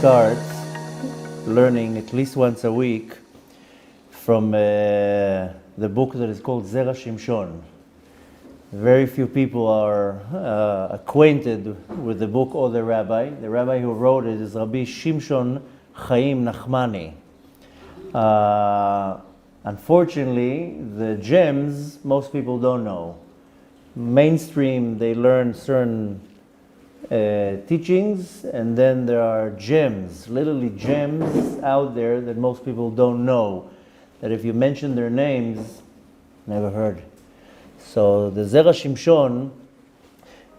start learning at least once a week from the book that is called Zera Shimshon. Very few people are acquainted with the book or the rabbi. The rabbi who wrote it is Rabbi Chaim Kanievski. Unfortunately, the gems most people don't know. Mainstream, they learn certain teachings, and then there are gems, literally gems out there that most people don't know, that if you mention their names, never heard. So the Zera Shimshon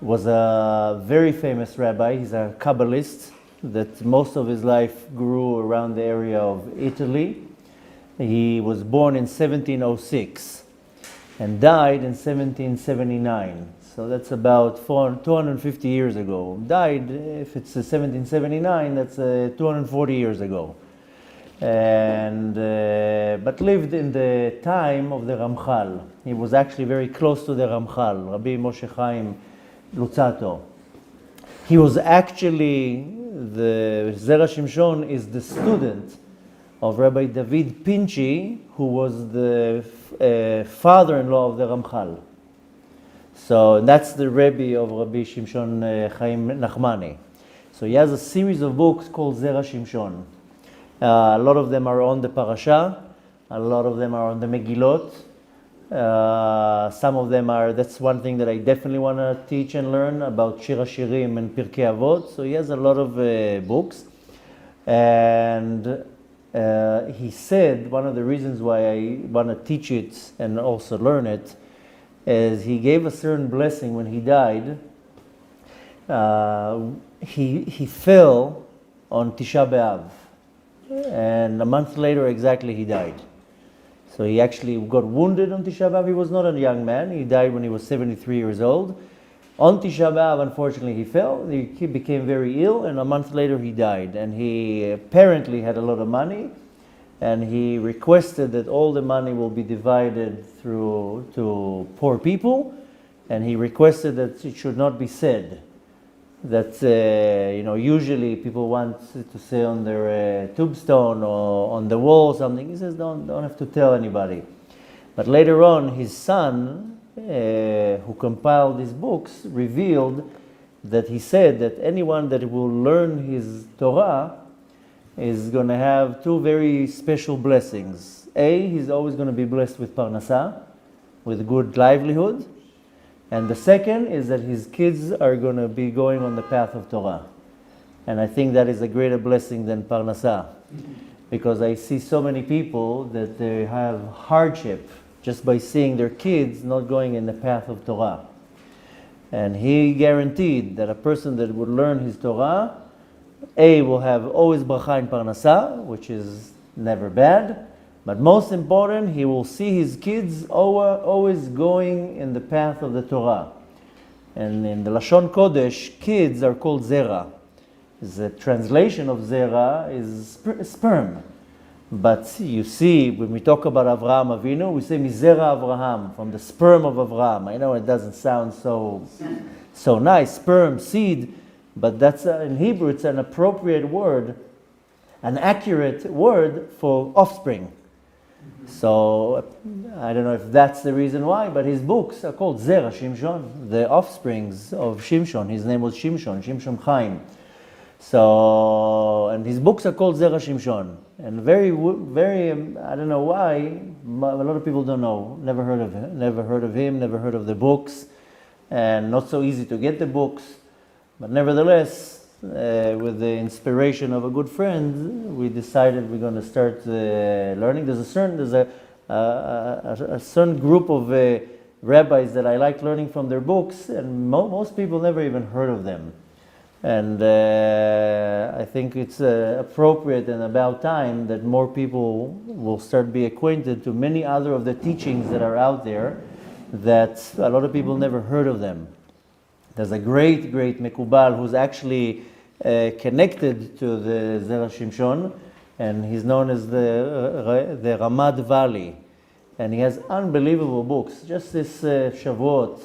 was a very famous rabbi. He's a Kabbalist that most of his life grew around the area of Italy. He was born in 1706 and died in 1779. So that's about 250 years ago. Died, if it's 1779, that's 240 years ago. And but lived in the time of the Ramchal. He was actually very close to the Ramchal, Rabbi Chaim Kanievski. He was actually, the Zera Shimshon is the student of Rabbi David Pinchi, who was the father-in-law of the Ramchal. So that's the Rebbe of Rabbi Shimshon Chaim Nachmani. So he has a series of books called Zera Shimshon. A lot of them are on the Parashat, a lot of them are on the Megillot. Some of them are, that's one thing that I definitely want to teach and learn about Shir HaShirim and Pirkei Avot. So he has a lot of books. And he said one of the reasons why I want to teach it and also learn it is he gave a certain blessing when he died. He fell on Tisha B'Av, and a month later exactly he died. So he actually got wounded on Tisha B'Av. He was not a young man. He died when he was 73 years old. On Tisha B'Av, unfortunately, he fell. He became very ill, and a month later he died. And he apparently had a lot of money, and he requested that all the money will be divided through to poor people, and he requested that it should not be said. That usually people want to say on their tombstone or on the wall something. He says don't have to tell anybody. But later on, his son, who compiled these books, revealed that he said that anyone that will learn his Torah is going to have two very special blessings. A, he's always going to be blessed with parnasah, with good livelihood. And the second is that his kids are going to be going on the path of Torah. And I think that is a greater blessing than parnasah. Because I see so many people that they have hardship just by seeing their kids not going in the path of Torah. And he guaranteed that a person that would learn his Torah, A, will have always bracha in parnasah, which is never bad. But most important, he will see his kids always going in the path of the Torah. And in the Lashon Kodesh, kids are called Zera. The translation of Zera is sperm. But you see, when we talk about Avraham Avinu, we say Mizera Avraham, from the sperm of Avraham. I know it doesn't sound so nice, sperm, seed, but that's in Hebrew it's an appropriate word, an accurate word for offspring. So I don't know if that's the reason why, but his books are called Zera Shimshon, the offsprings of Shimshon. His name was Shimshon Chaim. So, and his books are called Zera Shimshon. And very, I don't know why, a lot of people don't know, never heard of him, never heard of the books, and not so easy to get the books. But nevertheless, with the inspiration of a good friend, we decided we're going to start learning. There's a certain group of rabbis that I like learning from their books, and most people never even heard of them. And I think it's appropriate and about time that more people will start be acquainted to many other of the teachings that are out there that a lot of people never heard of them. There's a great Mekubal who's actually connected to the Zera Shimshon, and he's known as the Ramad Valley. And he has unbelievable books. Just this Shavuot,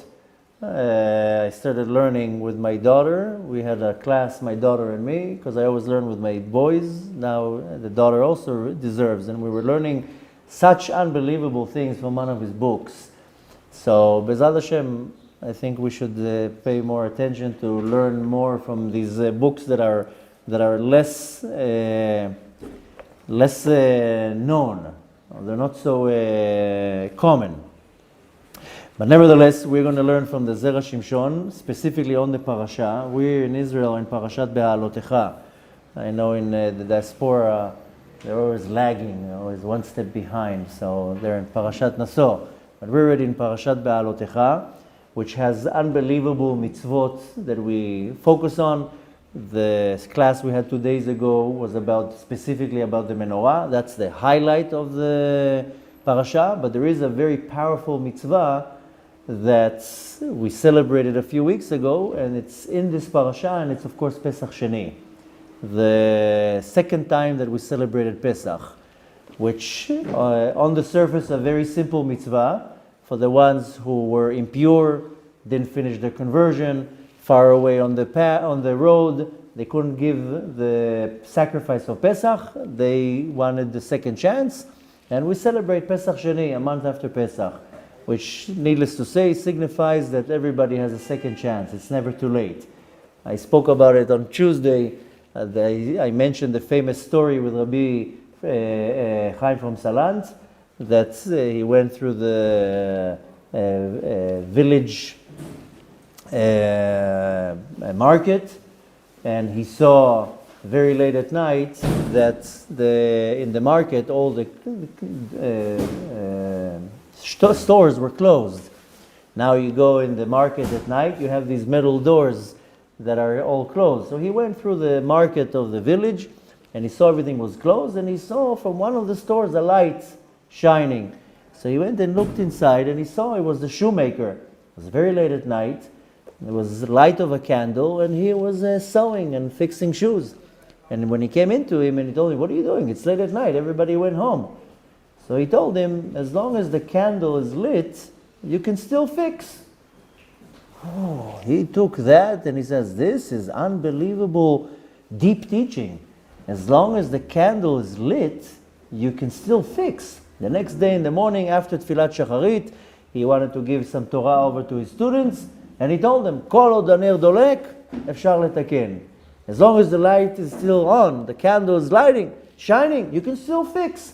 I started learning with my daughter. We had a class, my daughter and me, because I always learn with my boys. Now the daughter also deserves, and we were learning such unbelievable things from one of his books. So, Bezat Hashem, I think we should pay more attention to learn more from these books that are less known. They're not so common. But nevertheless, we're going to learn from the Zera Shimshon, specifically on the Parasha. We're in Israel in Parashat Beha'alotecha. I know in the diaspora, they're always lagging, always one step behind. So they're in Parashat Naso. But we're already in Parashat Beha'alotecha, which has unbelievable mitzvot that we focus on. The class we had 2 days ago was specifically about the menorah. That's the highlight of the Parasha. But there is a very powerful mitzvah that we celebrated a few weeks ago, and it's in this parasha, and it's of course Pesach Sheni, the second time that we celebrated Pesach, which on the surface a very simple mitzvah for the ones who were impure, didn't finish their conversion, far away on the road, they couldn't give the sacrifice of Pesach, they wanted the second chance, and we celebrate Pesach Sheni a month after Pesach, which, needless to say, signifies that everybody has a second chance. It's never too late. I spoke about it on Tuesday. I mentioned the famous story with Rabbi Chaim from Salant, that he went through the village market, and he saw very late at night that in the market all the stores were closed. Now you go in the market at night, you have these metal doors that are all closed. So he went through the market of the village, and he saw everything was closed, and he saw from one of the stores a light shining. So he went and looked inside, and he saw it was the shoemaker. It was very late at night. There was the light of a candle, and he was sewing and fixing shoes. And when he came into him, and he told him, "What are you doing? It's late at night. Everybody went home." So he told him, as long as the candle is lit, you can still fix. Oh, he took that and he says, this is unbelievable deep teaching. As long as the candle is lit, you can still fix. The next day in the morning after Tfilat Shacharit, he wanted to give some Torah over to his students, and he told them, Kol od haner dolek, efshar letaken. As long as the light is still on, the candle is shining, you can still fix.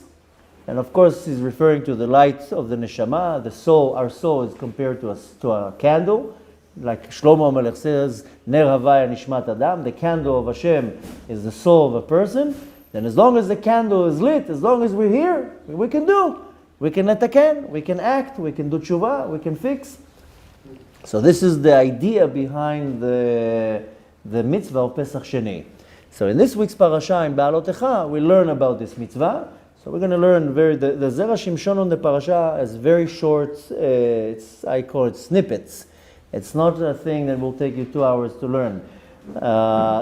And of course, he's referring to the light of the neshama, the soul. Our soul is compared to a candle. Like Shlomo Melech says, Ner Havaya Nishmat Adam, the candle of Hashem is the soul of a person. Then as long as the candle is lit, as long as we're here, we can do. We can letaken, we can act, we can do tshuva, we can fix. So this is the idea behind the mitzvah of Pesach Sheni. So in this week's parasha, in Beha'alotecha, we learn about this mitzvah. So we're going to learn the Zera Shimshon on the parasha is very short, I call it snippets. It's not a thing that will take you 2 hours to learn.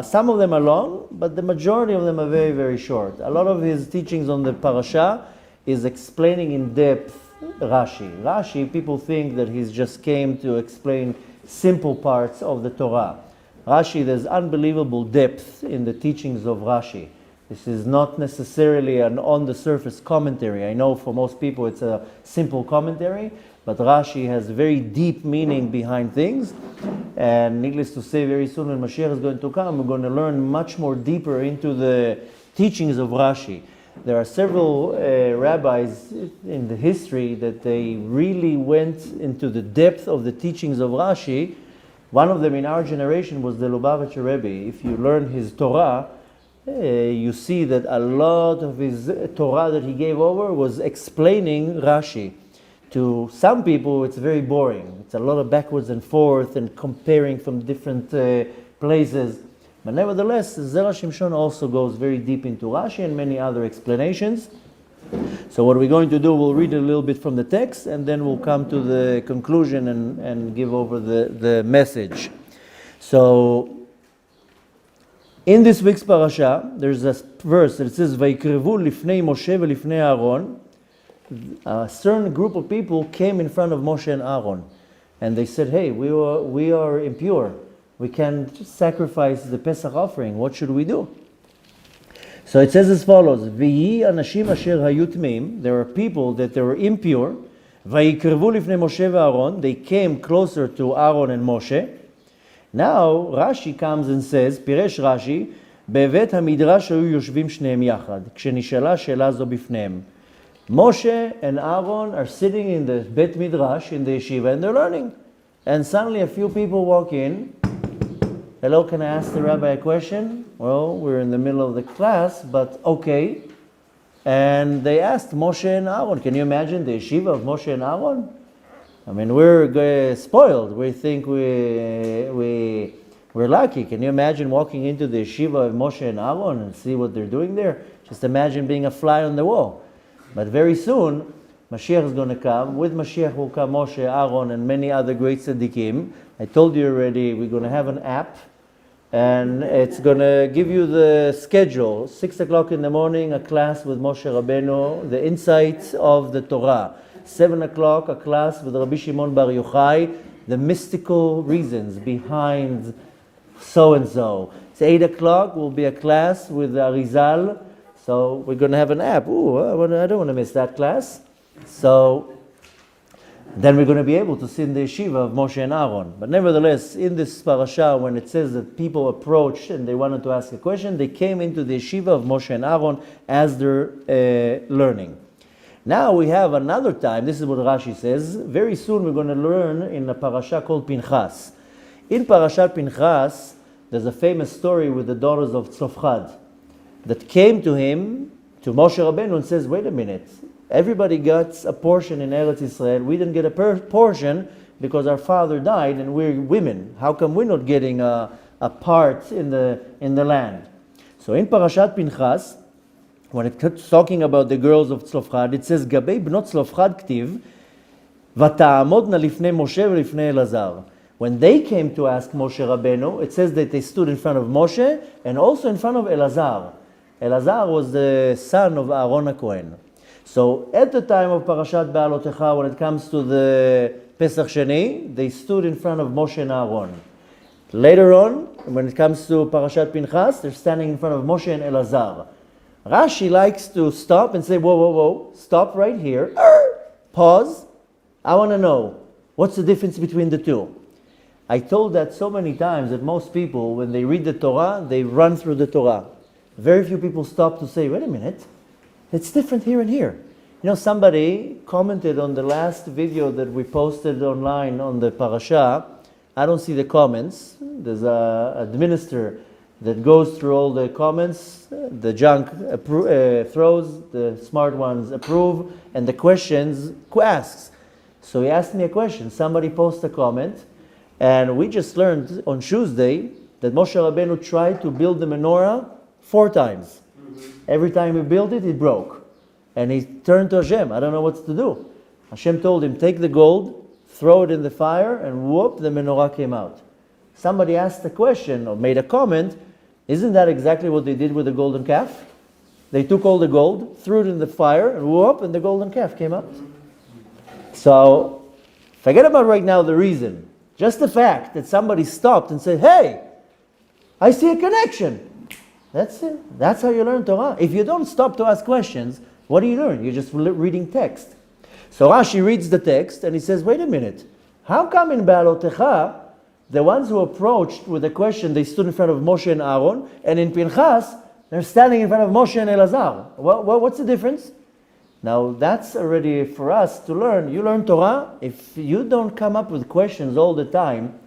Some of them are long, but the majority of them are very, very short. A lot of his teachings on the parasha is explaining in depth Rashi. Rashi, people think that he's just came to explain simple parts of the Torah. Rashi, there's unbelievable depth in the teachings of Rashi. This is not necessarily an on-the-surface commentary. I know for most people it's a simple commentary, but Rashi has very deep meaning behind things. And needless to say, very soon when Mashiach is going to come, we're going to learn much more deeper into the teachings of Rashi. There are several rabbis in the history that they really went into the depth of the teachings of Rashi. One of them in our generation was the Lubavitcher Rebbe. If you learn his Torah, you see that a lot of his Torah that he gave over was explaining Rashi. To some people, it's very boring. It's a lot of backwards and forth and comparing from different places. But nevertheless, Zera Shimshon also goes very deep into Rashi and many other explanations. So what we're going to do, we'll read a little bit from the text, and then we'll come to the conclusion and give over the message. So, in this week's parasha, there's a verse that says, "Vayikrevu lifnei Moshe velifnei Aaron." A certain group of people came in front of Moshe and Aaron. and they said, hey, we are impure. We can't sacrifice the Pesach offering. What should we do? So it says as follows, V'yi anashim asher hayu tmeim, there are people that they were impure, Vayikrevu lifnei Moshe ve'Aaron, they came closer to Aaron and Moshe. Now Rashi comes and says, Piresh Rashi, בבית המדרש היו יושבים שניהם יחד, כשנשאלה שאלה זו בפניהם. Moshe and Aaron are sitting in the Bet Midrash, in the yeshiva, and they're learning. And suddenly a few people walk in. Hello, can I ask the rabbi a question? Well, we're in the middle of the class, but okay. And they asked Moshe and Aaron, can you imagine the yeshiva of Moshe and Aaron? I mean, we're spoiled. We think we're lucky. Can you imagine walking into the yeshiva of Moshe and Aaron and see what they're doing there? Just imagine being a fly on the wall. But very soon, Mashiach is going to come. With Mashiach will come Moshe, Aaron, and many other great tzaddikim. I told you already, we're going to have an app, and it's going to give you the schedule. 6 o'clock in the morning, a class with Moshe Rabbeinu, the insights of the Torah. 7 o'clock, a class with Rabbi Shimon Bar Yochai, the mystical reasons behind so-and-so. It's 8 o'clock, will be a class with Arizal. So we're going to have an app. Ooh, I don't want to miss that class. So then we're going to be able to see in the yeshiva of Moshe and Aaron. But nevertheless, in this parasha, when it says that people approached and they wanted to ask a question, they came into the yeshiva of Moshe and Aaron as they're learning. Now we have another time, this is what Rashi says, very soon we're going to learn in a parasha called Pinchas. In Parashat Pinchas, there's a famous story with the daughters of Tzlofchad that came to him, to Moshe Rabbeinu, and says, wait a minute, everybody got a portion in Eretz Yisrael, we didn't get a portion because our father died and we're women. How come we're not getting a part in the land? So in Parashat Pinchas, when it's talking about the girls of Tzlofchad, it says, Gabei bnot Tzlofchad ktiv, vata'amodna lifnei Moshe v'lifnei Elazar. When they came to ask Moshe Rabbeinu, it says that they stood in front of Moshe and also in front of Elazar. Elazar was the son of Aaron HaKohen. So at the time of Parashat Beha'alotecha, when it comes to the Pesach Sheni, they stood in front of Moshe and Aaron. Later on, when it comes to Parashat Pinchas, they're standing in front of Moshe and Elazar. Rashi likes to stop and say, whoa, stop right here. Pause. I want to know, what's the difference between the two? I told that so many times that most people, when they read the Torah, they run through the Torah. Very few people stop to say, wait a minute, it's different here and here. You know, somebody commented on the last video that we posted online on the parasha. I don't see the comments. There's an administrator that goes through all the comments. The junk throws, the smart ones approve, and the questions asks. So he asked me a question. Somebody posted a comment, and we just learned on Tuesday that Moshe Rabbeinu tried to build the menorah 4 times. Every time he built it, it broke. And he turned to Hashem. I don't know what to do. Hashem told him, take the gold, throw it in the fire, and whoop, the menorah came out. Somebody asked a question or made a comment, isn't that exactly what they did with the golden calf? They took all the gold, threw it in the fire, and whoop, and the golden calf came out. So, forget about right now the reason. Just the fact that somebody stopped and said, hey, I see a connection. That's it. That's how you learn Torah. If you don't stop to ask questions, what do you learn? You're just reading text. So Rashi reads the text and he says, wait a minute. How come in Beha'alotecha, the ones who approached with a question, they stood in front of Moshe and Aaron, and in Pinchas, they're standing in front of Moshe and Elazar? What's the difference? Now that's already for us to learn. You learn Torah. If you don't come up with questions all the time,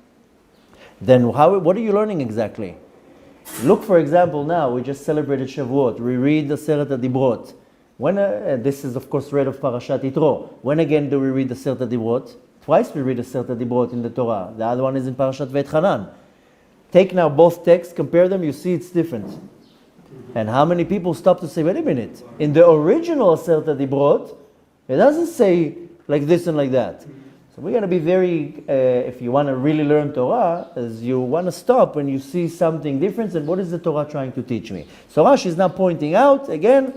then what are you learning exactly? Look, for example, now we just celebrated Shavuot. We read the Aseret HaDibrot. When this is, of course, read of Parashat Yitro. When again do we read the Aseret HaDibrot? Twice we read the Aseret HaDibrot in the Torah. The other one is in Parashat Ve'etchanan. Take now both texts, compare them, you see it's different. And how many people stop to say, wait a minute, in the original Aseret HaDibrot, it doesn't say like this and like that. So we're going to be very, if you want to really learn Torah, as you want to stop when you see something different, and what is the Torah trying to teach me? So Rashi is now pointing out, again,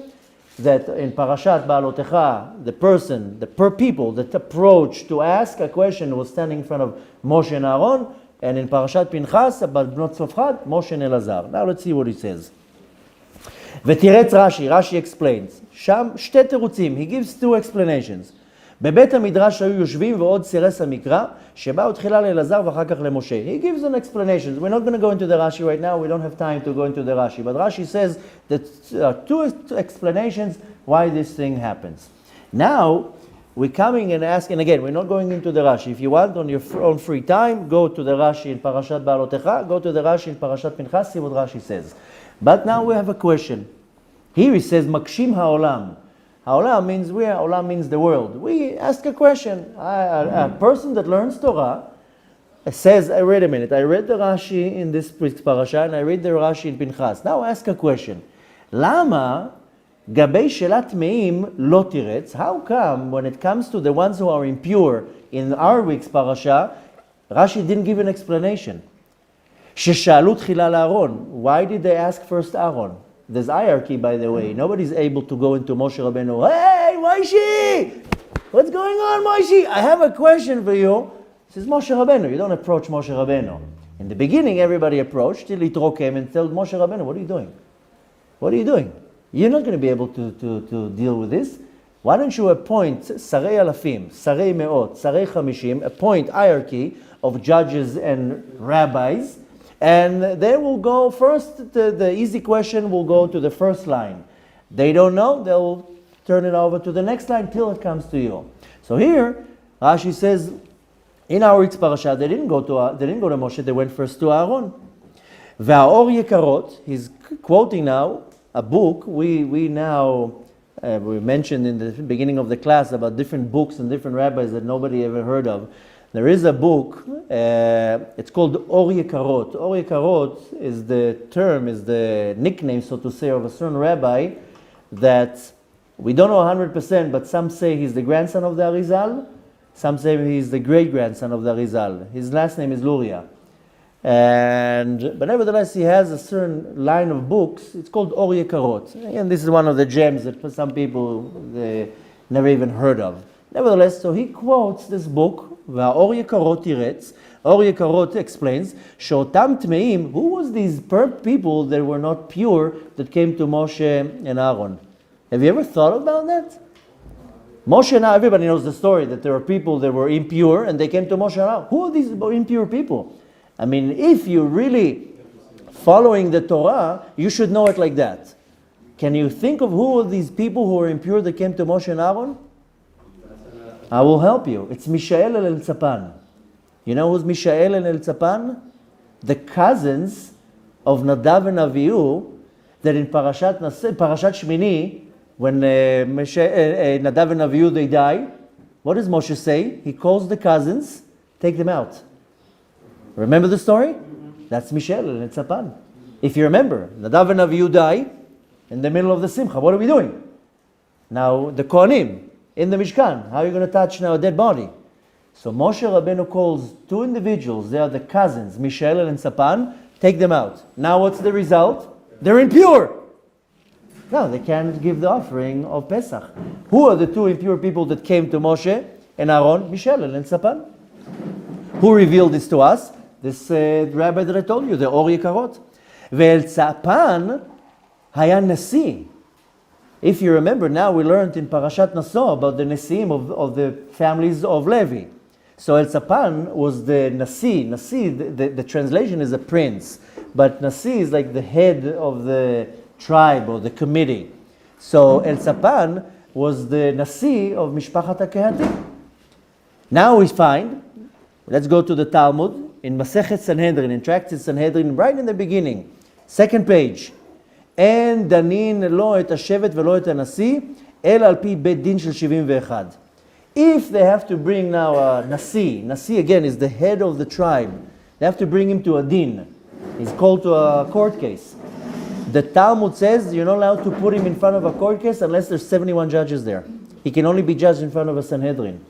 that in Parashat Beha'alotecha, the people that approached to ask a question was standing in front of Moshe and Aaron, and in Parashat Pinchas, about Bnot Tzlofchad, Moshe and Elazar. Now let's see what he says. ותירץ Rashi explains, שם שתי תירוצים, he gives two explanations. בבית המדרש היו יושבים ועוד סירס המקרא, שבאו תחילה לאלעזר ואחר כך למשה. He gives an explanation. We're not going to go into the Rashi right now, we don't have time to go into the Rashi, but Rashi says that two explanations why this thing happens. Now, we're coming and asking, again, we're not going into the Rashi. If you want, on your own free time, go to the Rashi in Parashat Beha'alotecha, go to the Rashi in Parashat Pinchas, see what Rashi says. But now we have a question. Here he says, Makshim ha'olam. Ha'olam means where? Olam means the world. We ask a question. A person that learns Torah says, wait a minute, I read the Rashi in this parasha and I read the Rashi in Pinchas. Now ask a question. Lama gabei shelat meim lo tiretz? How come when it comes to the ones who are impure in our week's parasha, Rashi didn't give an explanation? Sheshalu tchila la'Aaron. Why did they ask first Aaron? There's hierarchy, by the way. Nobody's able to go into Moshe Rabbeinu. Hey, Moshe! What's going on, Moshe? I have a question for you. This is Moshe Rabbeinu. You don't approach Moshe Rabbeinu. In the beginning, everybody approached till Yitro came and told Moshe Rabbeinu, what are you doing? What are you doing? You're not going to be able to deal with this. Why don't you appoint Sarei Alafim, Sarei Me'ot, Sarei Chamishim, appoint hierarchy of judges and rabbis, and they will go first, the easy question will go to the first line. They don't know, they'll turn it over to the next line till it comes to you. So here, Rashi says, in our week's parasha, they didn't go to Moshe, they went first to Aaron. Ve'aor yekarot, he's quoting now a book, we mentioned in the beginning of the class about different books and different rabbis that nobody ever heard of. There is a book, it's called Or Yekarot. Or Yekarot is the nickname, so to say, of a certain rabbi that we don't know 100%, but some say he's the grandson of the Arizal, some say he's the great-grandson of the Arizal. His last name is Luria. But nevertheless, he has a certain line of books, it's called Or Yekarot. And this is one of the gems that for some people they never even heard of. Nevertheless, so he quotes this book, והאור יקרות תירץ, אור יקרות explains, שאותם טמאים, who was these people that were not pure that came to Moshe and Aaron? Have you ever thought about that? Moshe and Aaron, everybody knows the story that there were people that were impure and they came to Moshe and Aaron. Who are these impure people? I mean, if you're really following the Torah, you should know it like that. Can you think of who are these people who are impure that came to Moshe and Aaron? I will help you. It's Mishael and El-Tzapan. You know who's Mishael and El-Tzapan? The cousins of Nadav and Avihu that in Parashat Shmini, when Nadav and Avihu, they die, what does Moshe say? He calls the cousins, take them out. Remember the story? That's Mishael and El-Tzapan. If you remember, Nadav and Avihu die in the middle of the Simcha. What are we doing? Now, the Kohanim, in the Mishkan. How are you going to touch now a dead body? So Moshe Rabbeinu calls two individuals, they are the cousins, Mishael and Tzapan, take them out. Now what's the result? They're impure. No, they can't give the offering of Pesach. Who are the two impure people that came to Moshe and Aaron? Mishael and Tzapan. Who revealed this to us? This rabbi that I told you, the Or Yekarot. Ve'el Tzapan haya nasi. If you remember, now we learned in Parashat Naso about the Nesiim of the families of Levi. So El-Tzapan was the Nasi. Nasi, the translation is a prince. But Nasi is like the head of the tribe or the committee. So El-Tzapan was the Nasi of Mishpachat HaKehatim. Now we find, let's go to the Talmud, in Masechet Sanhedrin, in Tractate Sanhedrin, right in the beginning, second page. אין דנין לא את השבט ולא את הנשיא, אלא על פי בית דין של 71. If they have to bring now a Nasi again is the head of the tribe, they have to bring him to a din. He's called to a court case. The Talmud says you're not allowed to put him in front of a court case unless there's 71 judges there. He can only be judged in front of a Sanhedrin.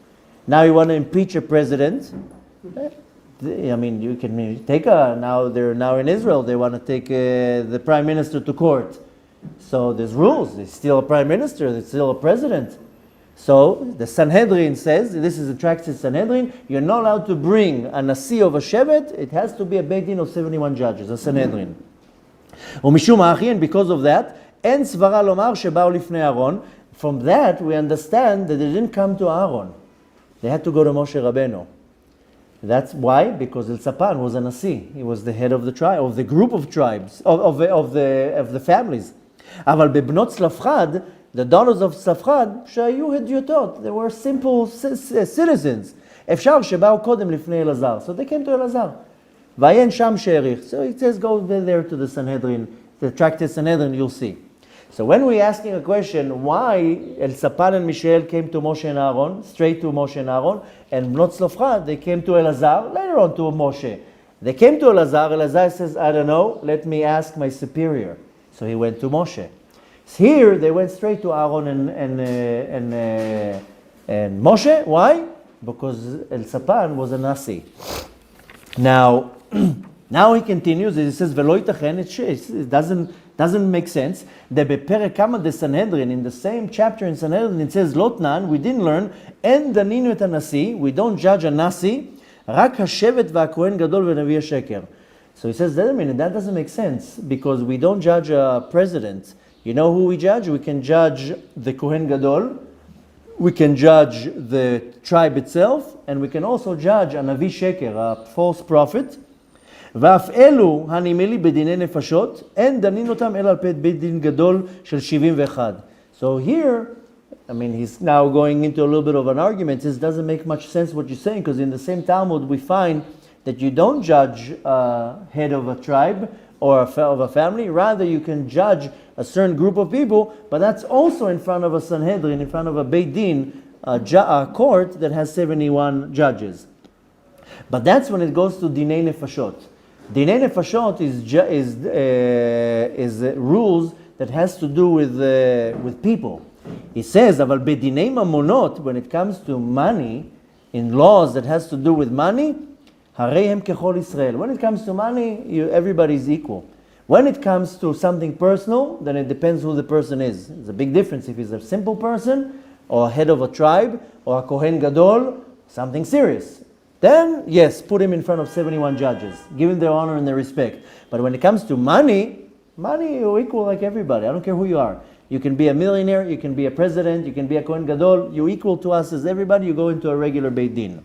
Now you want to impeach a president, I mean, you can take now they're now in Israel, they want to take the prime minister to court. So there's rules. There's still a prime minister. There's still a president. So the Sanhedrin says, this is a Tractate Sanhedrin, you're not allowed to bring a Nasi of a Shevet. It has to be a Beit Din of 71 judges, a Sanhedrin. ומשום האחי, and because of that, אין סברה לומר שבאו לפני אהרון. From that, we understand that they didn't come to Aaron. They had to go to Moshe Rabbeinu. That's why, because Elsapan was a Nasi. He was the head of the tribe, of the group of tribes, of the families. אבל בבנות צלפחד, the daughters of צלפחד, שהיו הדיוטות, they were simple citizens. אפשר שבאו קודם לפני אלעזר. So they came to אלעזר. ועיין שם שהעריך. So it says go there to the Sanhedrin, the Tractate Sanhedrin, you'll see. So when we're asking a question, why Elsapan and Mishael came to Moshe and Aaron, straight to Moshe and Aaron, and Bnot Tzlofchad, they came to Elazar, later on to Moshe. They came to Elazar, Elazar says, I don't know, let me ask my superior. So he went to Moshe. Here, they went straight to Aaron and Moshe. Why? Because Elsapan was a Nasi. Now, now he continues, he says, V'lo yitachen, it doesn't make sense. בפרק כמה דסנהדרין, in the same chapter in Sanhedrin, it says, לוטנן, we didn't learn, אין דנינו את הנשיא, we don't judge a נשיא, רק השבט והכהן גדול ונביא השקר. So he says, wait a minute, that doesn't make sense, because we don't judge a president. You know who we judge? We can judge the Kohen Gadol, we can judge the tribe itself, and we can also judge a Navi Sheker, a false prophet. ואף אלו הנמלי בדיני נפשות, אין דנין אותם אלא על פי בית דין גדול של 71. So here, I mean, he's now going into a little bit of an argument. It doesn't make much sense what you're saying, because in the same Talmud we find that you don't judge a head of a tribe or of a family. Rather, you can judge a certain group of people, but that's also in front of a Sanhedrin, in front of a Beit Din, a court that has 71 judges. But that's when it goes to Dinei Nefashot. Dinei Nefashot is rules that has to do with people. He says, אבל בדיני ממונות, when it comes to money, in laws that has to do with money, הרי הם ככל ישראל. When it comes to money, everybody's equal. When it comes to something personal, then it depends who the person is. There's a big difference if he's a simple person, or a head of a tribe, or a Kohen Gadol, something serious. Then, yes, put him in front of 71 judges. Give him their honor and their respect. But when it comes to money, you're equal like everybody. I don't care who you are. You can be a millionaire, you can be a president, you can be a Kohen Gadol. You're equal to us as everybody. You go into a regular Beit Din.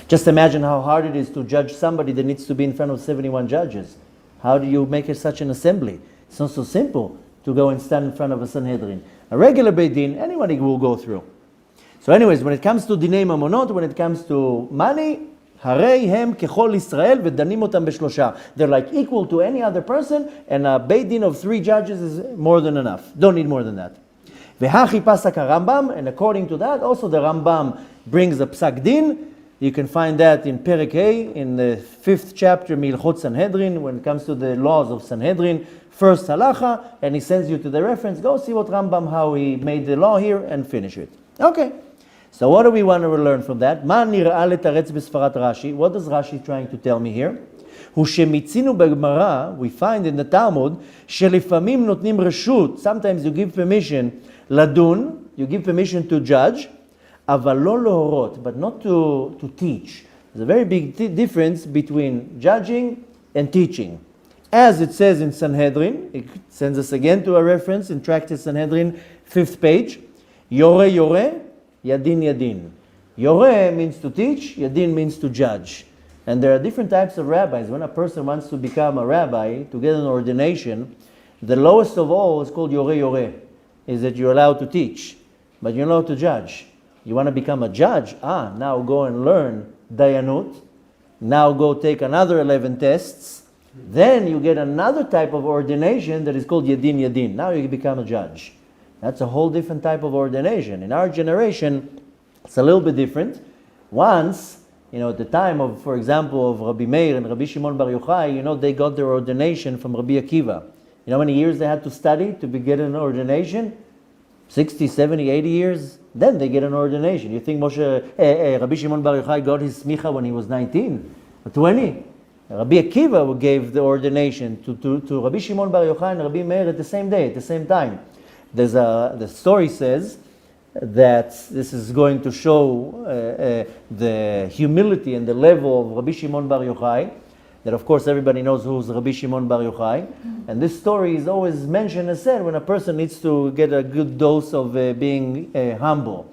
Just imagine how hard it is to judge somebody that needs to be in front of 71 judges. How do you make such an assembly? It's not so simple to go and stand in front of a Sanhedrin. A regular Beit Din, anybody will go through. So anyways, when it comes to דיני ממונות, when it comes to money, הרי הם ככל ישראל ודנים אותם בשלושה. They're like equal to any other person, and a Beit Din of 3 judges is more than enough. Don't need more than that. והכי פסק הרמב"ם, and according to that, also the Rambam brings a psak din. You can find that in Perek A, in the 5th chapter, Milchot Sanhedrin, when it comes to the laws of Sanhedrin, first halacha, and he sends you to the reference. Go see what Rambam, how he made the law here, and finish it. Okay. So what do we want to learn from that? מה נראה לתרץ בספרת רש"י? What is Rashi trying to tell me here? הוא שמצינו בגמרא, we find in the Talmud, שלפעמים נותנים רשות, sometimes you give permission לדון, you give permission to judge, אבל לא להורות, but not to teach. There's a very big difference between judging and teaching. As it says in Sanhedrin, it sends us again to a reference in Tractate Sanhedrin, 5th page, יורה יורה, Yadin Yadin. Yoreh means to teach, Yadin means to judge. And there are different types of rabbis. When a person wants to become a rabbi, to get an ordination, the lowest of all is called Yoreh Yoreh, is that you're allowed to teach, but you're not allowed to judge. You want to become a judge? Now go and learn Dayanut. Now go take another 11 tests. Then you get another type of ordination that is called Yadin Yadin. Now you become a judge. That's a whole different type of ordination. In our generation, it's a little bit different. Once, at the time of, for example, of Rabbi Meir and Rabbi Shimon Bar Yochai, they got their ordination from Rabbi Akiva. You know how many years they had to study to get an ordination? 60, 70, 80 years? Then they get an ordination. You think Rabbi Shimon Bar Yochai got his smicha when he was 19 or 20? Rabbi Akiva gave the ordination to Rabbi Shimon Bar Yochai and Rabbi Meir at the same day, at the same time. The story says that this is going to show the humility and the level of Rabbi Shimon Bar Yochai, that of course everybody knows who's Rabbi Shimon Bar Yochai. And this story is always mentioned and said when a person needs to get a good dose of being humble.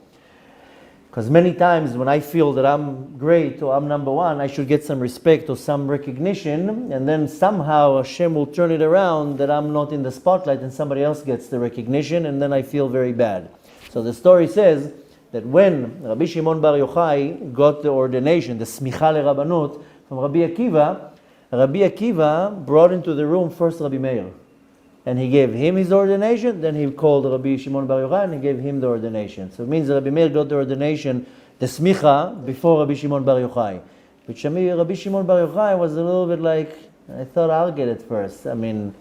Because many times when I feel that I'm great or I'm number one, I should get some respect or some recognition, and then somehow Hashem will turn it around that I'm not in the spotlight and somebody else gets the recognition, and then I feel very bad. So the story says that when Rabbi Shimon Bar Yochai got the ordination, the smicha lerabbanut from Rabbi Akiva brought into the room first Rabbi Meir. And he gave him his ordination, then he called Rabbi Shimon Bar Yochai and he gave him the ordination. So it means that Rabbi Meir got the ordination, the smicha, before Rabbi Shimon Bar Yochai. Which Rabbi Shimon Bar Yochai was a little bit like, I thought I'll get it first. I mean,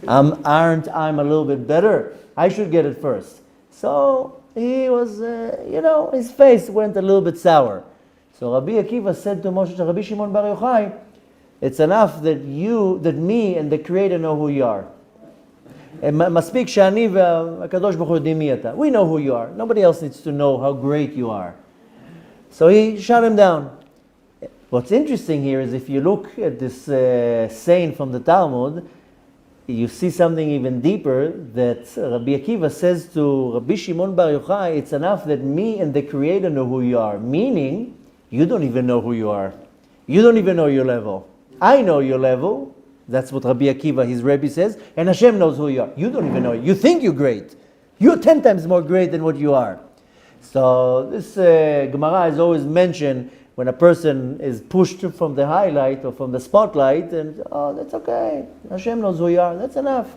aren't I a little bit better? I should get it first. So he was, his face went a little bit sour. So Rabbi Akiva said to Rabbi Shimon Bar Yochai, it's enough that me and the Creator know who you are. מספיק שאני והקדוש ברוך הוא יודעים מי אתה. We know who you are. Nobody else needs to know how great you are. So he shut him down. What's interesting here is if you look at this saying from the Talmud, you see something even deeper, that Rabbi Akiva says to Rabbi Shimon Bar Yochai, it's enough that me and the Creator know who you are. Meaning, you don't even know who you are. You don't even know your level. I know your level. That's what Rabbi Akiva, his Rebbe, says. And Hashem knows who you are. You don't even know it. You think you're great. You're 10 times more great than what you are. So this Gemara is always mentioned when a person is pushed from the highlight or from the spotlight, and that's okay. Hashem knows who you are. That's enough.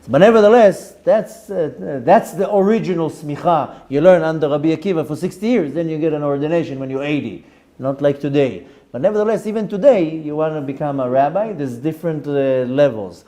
But nevertheless, that's the original smicha. You learn under Rabbi Akiva for 60 years, then you get an ordination when you're 80. Not like today. But nevertheless, even today, you want to become a rabbi, there's different levels.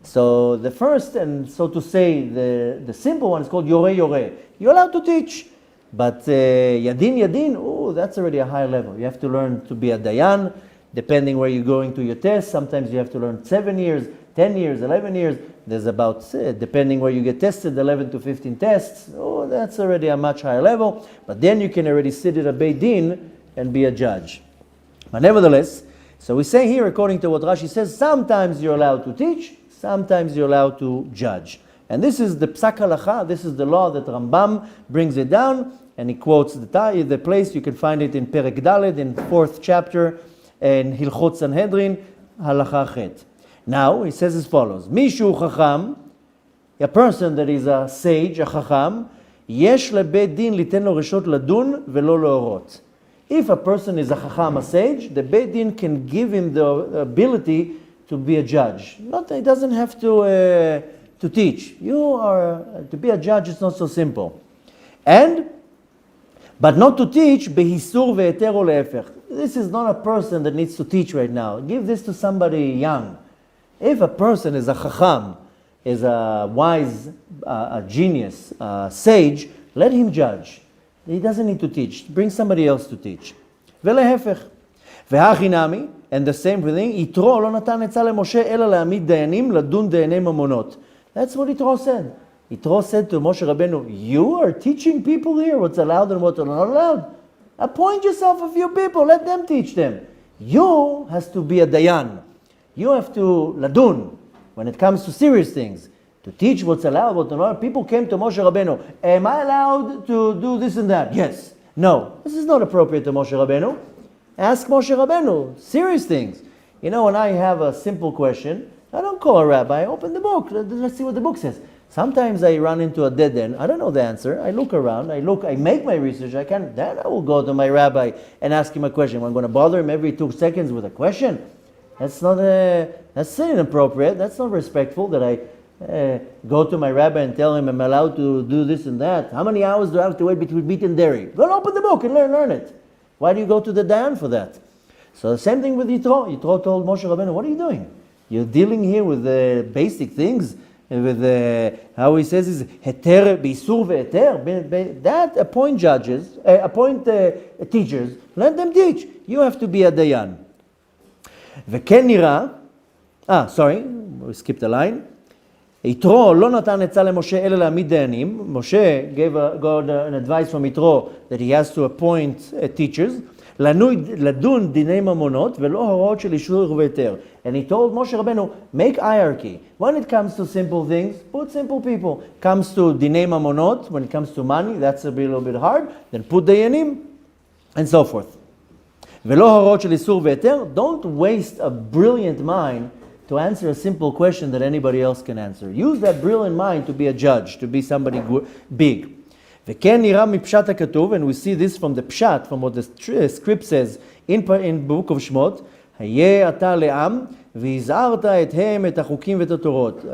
So the first, and so to say, the simple one is called Yoreh Yoreh. You're allowed to teach. But Yadin, that's already a high level. You have to learn to be a Dayan, depending where you're going to your test. Sometimes you have to learn 7 years, 10 years, 11 years. There's about, depending where you get tested, 11 to 15 tests. That's already a much higher level. But then you can already sit at a Beit Din and be a judge. But nevertheless, so we say here, according to what Rashi says, sometimes you're allowed to teach, sometimes you're allowed to judge. And this is the Psak Halacha, this is the law that Rambam brings it down, and he quotes the place. You can find it in Perek Daled, in 4th chapter, in Hilchot Sanhedrin, Halacha Chet. Now, he says as follows, Mishu Chacham, a person that is a sage, a Chacham, Yesh lebeit din liten lo reshot ladun velo leorot. If a person is a chacham, a sage, the Beit Din can give him the ability to be a judge. He doesn't have to teach. To be a judge is not so simple. But not to teach, behisur ve'eter o le'efech. This is not a person that needs to teach right now. Give this to somebody young. If a person is a chacham, is a wise, a genius, a sage, let him judge. He doesn't need to teach. Bring somebody else to teach. ולהפך. והכי and the same thing, יתרו לא נתן עצה למשה אלא להעמיד דיינים לדון דייני ממונות. That's what Yitro said. Yitro said to Moshe Rabbeinu, you are teaching people here what's allowed and what's not allowed. Appoint yourself a few people, let them teach them. You has to be a dayan. You have to ladun when it comes to serious things. To teach what's allowed, what's not allowed. People came to Moshe Rabbeinu, am I allowed to do this and that? Yes. No. This is not appropriate to Moshe Rabbeinu. Ask Moshe Rabbeinu. Serious things. When I have a simple question, I don't call a rabbi. I open the book. Let's see what the book says. Sometimes I run into a dead end. I don't know the answer. I look around. I make my research. Then I will go to my rabbi and ask him a question. I'm going to bother him every 2 seconds with a question. That's inappropriate. That's not respectful that I go to my rabbi and tell him I'm allowed to do this and that. How many hours do I have to wait between meat and dairy? Go and open the book and learn it. Why do you go to the Dayan for that? So the same thing with Yitro. Yitro told Moshe Rabbeinu, what are you doing? You're dealing here with basic things, with how he says is heter, beisur ve'eter. That appoint judges, appoint teachers, let them teach. You have to be a Dayan. וכן נראה, sorry, we skipped a line. יתרו לא נתן עצה למשה אלא להעמיד דיינים. משה got an advice from יתרו that he has to appoint teachers. לדון דיני ממונות ולא הוראות של אישור והיתר. And he told Moshe Rabbeinu, make hierarchy. When it comes to simple things, put simple people. Comes to דיני ממונות, when it comes to money, that's a little bit hard, then put דיינים, and so forth. ולא הוראות של איסור והיתר, don't waste a brilliant mind to answer a simple question that anybody else can answer. Use that brilliant mind to be a judge, to be somebody big. וכן נראה מפשט הכתוב, and we see this from the pshat, from what the script says in book of שמות, היה אתה לעם, והזהרת אתהם את החוקים ואת התורות.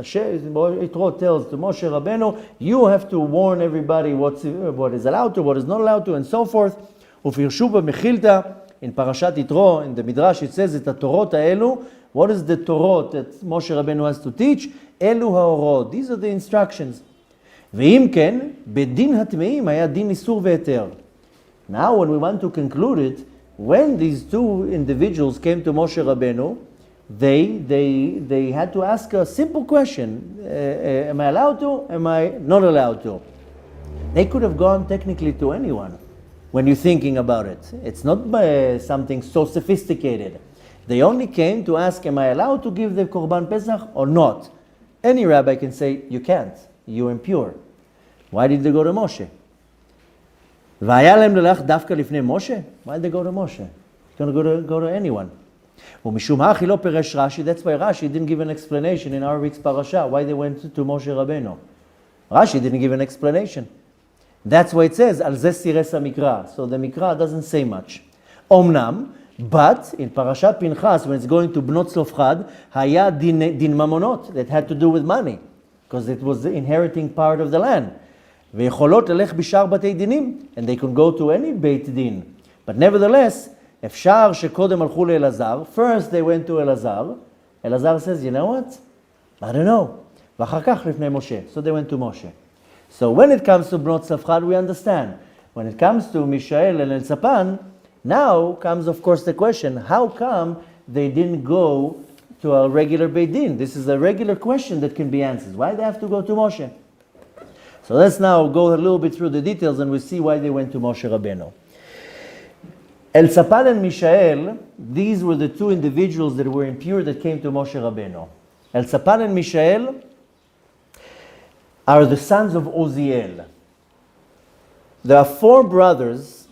יתרו tells to Moshe Rabbeinu, you have to warn everybody what is allowed to, what is not allowed to, and so forth. ופרשו במחילתא, in Parashat יתרו, in the Midrash it says, את התורות האלו, what is the Torah that Moshe Rabbeinu has to teach? אלו ההוראות. These are the instructions. ואם כן, בדין הטמאים היה דין איסור והיתר. Now when we want to conclude it, when these two individuals came to Moshe Rabbeinu, they had to ask a simple question. Am I allowed to? Am I not allowed to? They could have gone technically to anyone when you're thinking about it. It's not something so sophisticated. They only came to ask, am I allowed to give the Korban Pesach or not? Any rabbi can say, you can't. You're impure. Why did they go to Moshe? והיה להם ללך דווקא לפני משה? Why did they go to Moshe? It's going to go to anyone. ומשום הכי לא פירש רש"י, that's why Rashi didn't give an explanation in our week's parasha, why they went to Moshe Rabbeinu. Rashi didn't give an explanation. That's why it says, על זה סירס המקרא. So the מקרא doesn't say much. אומנם, but in Parashat Pinchas, when it's going to בנות צלופחד, היה דין ממונות, that had to do with money, because it was the inheriting part of the land. ויכולות ללך בשאר בתי דינים, and they could go to any בית דין. But nevertheless, אפשר שקודם הלכו לאלעזר, first they went to אלעזר, אלעזר says, you know what? I don't know. ואחר כך לפני משה. So they went to Moshe. So when it comes to בנות צלפחד, we understand. When it comes to מישאל and אלצפן, now comes of course the question, how come they didn't go to a regular beit din? This is a regular question that can be answered. Why they have to go to Moshe? So let's now go a little bit through the details and we see why they went to Moshe Rabbeinu. Elzapan and Mishael, these were the two individuals that were impure that came to Moshe Rabbeinu. Elzapan and Mishael are the sons of Uziel. There are four brothers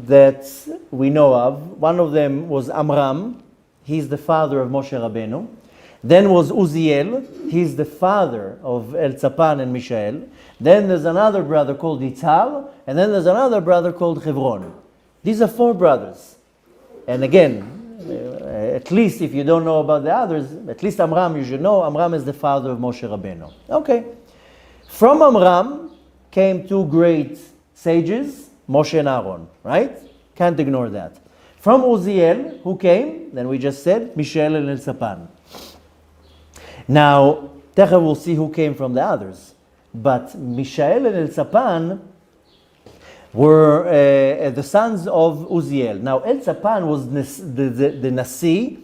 that we know of. One of them was Amram. He's the father of Moshe Rabbeinu. Then was Uziel. He's the father of Elzapan and Mishael. Then there's another brother called Yitzhar. And then there's another brother called Hebron. These are four brothers. And again, at least if you don't know about the others, at least Amram you should know. Amram is the father of Moshe Rabbeinu. Okay. From Amram came two great sages, Moshe and Aaron, right? Can't ignore that. From Uziel, who came? Then we just said, Mishael and Elzapan. Now, Techa will see who came from the others. But Mishael and Elzapan were the sons of Uziel. Now, Elzapan was the Nasi.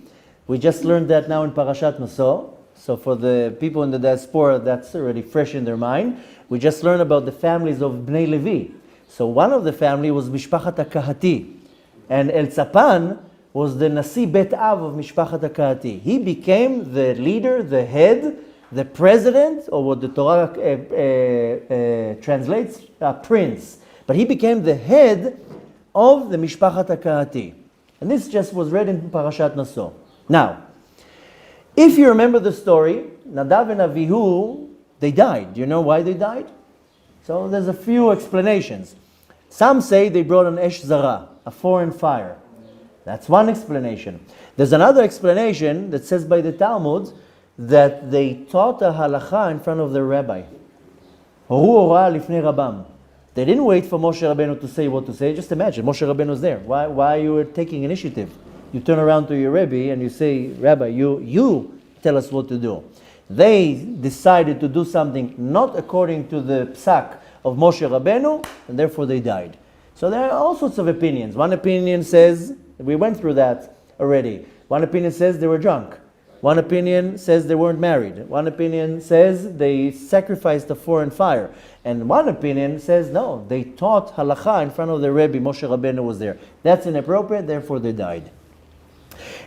We just learned that now in Parashat Naso. So for the people in the diaspora, that's already fresh in their mind. We just learned about the families of Bnei Levi. So one of the family was Mishpachat HaKahati. And Elzapan was the Nasi Bet Av of Mishpachat HaKahati. He became the leader, the head, the president, or what the Torah translates, prince. But he became the head of the Mishpachat HaKahati. And this just was read in Parashat Naso. Now, if you remember the story, Nadav and Avihu, they died. Do you know why they died? So there's a few explanations. Some say they brought an Esh Zara, a foreign fire. That's one explanation. There's another explanation that says by the Talmud that they taught a halacha in front of the rabbi. They didn't wait for Moshe Rabbeinu to say what to say. Just imagine, Moshe Rabbeinu is there. Why are you taking initiative? You turn around to your Rebbe and you say, Rabbi, you tell us what to do. They decided to do something not according to the psak of Moshe Rabbeinu, and therefore they died. So there are all sorts of opinions. One opinion says, we went through that already, One opinion says they were drunk. One opinion says they weren't married. One opinion says they sacrificed a foreign fire. And one opinion says, no, they taught halakha in front of the Rebbe. Moshe Rabbeinu was there. That's inappropriate, therefore they died.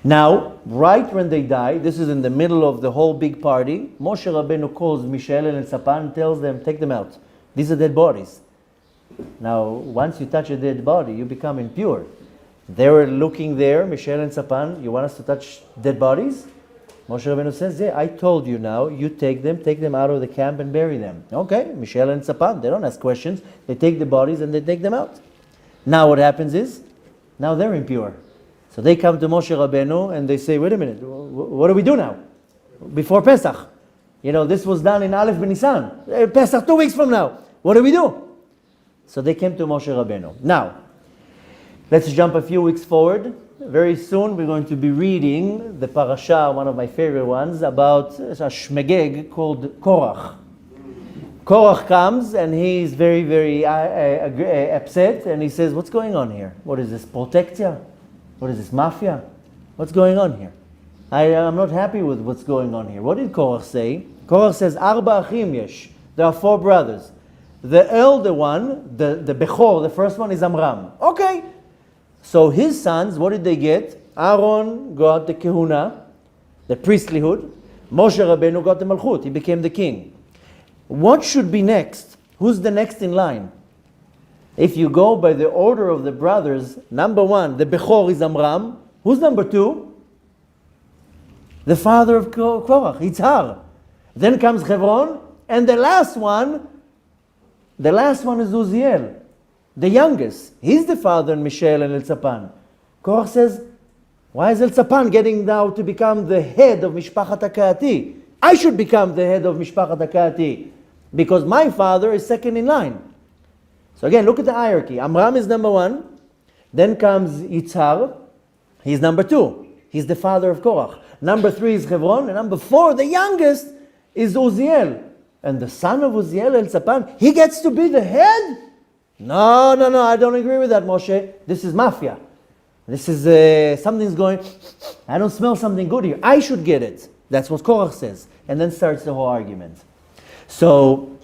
Now, right when they die, this is in the middle of the whole big party, Moshe Rabbeinu calls Mishael and Tzapan and tells them, take them out. These are dead bodies. Now, once you touch a dead body, you become impure. They were looking there, Mishael and Tzapan, you want us to touch dead bodies? Moshe Rabbeinu says, yeah, I told you now, you take them out of the camp and bury them. Okay, Mishael and Tzapan, they don't ask questions. They take the bodies and they take them out. Now what happens is, now they're impure. So they come to Moshe Rabbeinu and they say, wait a minute, what do we do now? Before Pesach. This was done in Aleph B'Nisan. Pesach 2 weeks from now. What do we do? So they came to Moshe Rabbeinu. Now, let's jump a few weeks forward. Very soon we're going to be reading the Parashat, one of my favorite ones, about a shmegeg called Korach. Korach comes and he's very, very upset and he says, what's going on here? What is this, protectia? What is this, mafia? What's going on here? I'm not happy with what's going on here. What did Korach say? Korach says, Arba achim yesh. There are 4 brothers. The elder one, the Bechor, the first one is Amram. Okay. So his sons, what did they get? Aaron got the Kehuna, the priestlyhood. Moshe Rabbeinu got the Malchut. He became the king. What should be next? Who's the next in line? If you go by the order of the brothers, number 1, the Bechor is Amram. Who's number 2? The father of Korach, Yitzhar. Then comes Hebron, and the last one is Uziel, the youngest. He's the father in Mishael and Elzapan. Korach says, why is Elzapan getting now to become the head of Mishpachat HaKehati? I should become the head of Mishpachat HaKehati because my father is second in line. So again, look at the hierarchy. Amram is number 1. Then comes Yitzhar. He's number 2. He's the father of Korach. Number 3 is Hebron. And number 4, the youngest, is Uziel. And the son of Uziel, Elzapan, he gets to be the head? No, I don't agree with that, Moshe. This is mafia. This is, something's going, I don't smell something good here. I should get it. That's what Korach says. And then starts the whole argument. So,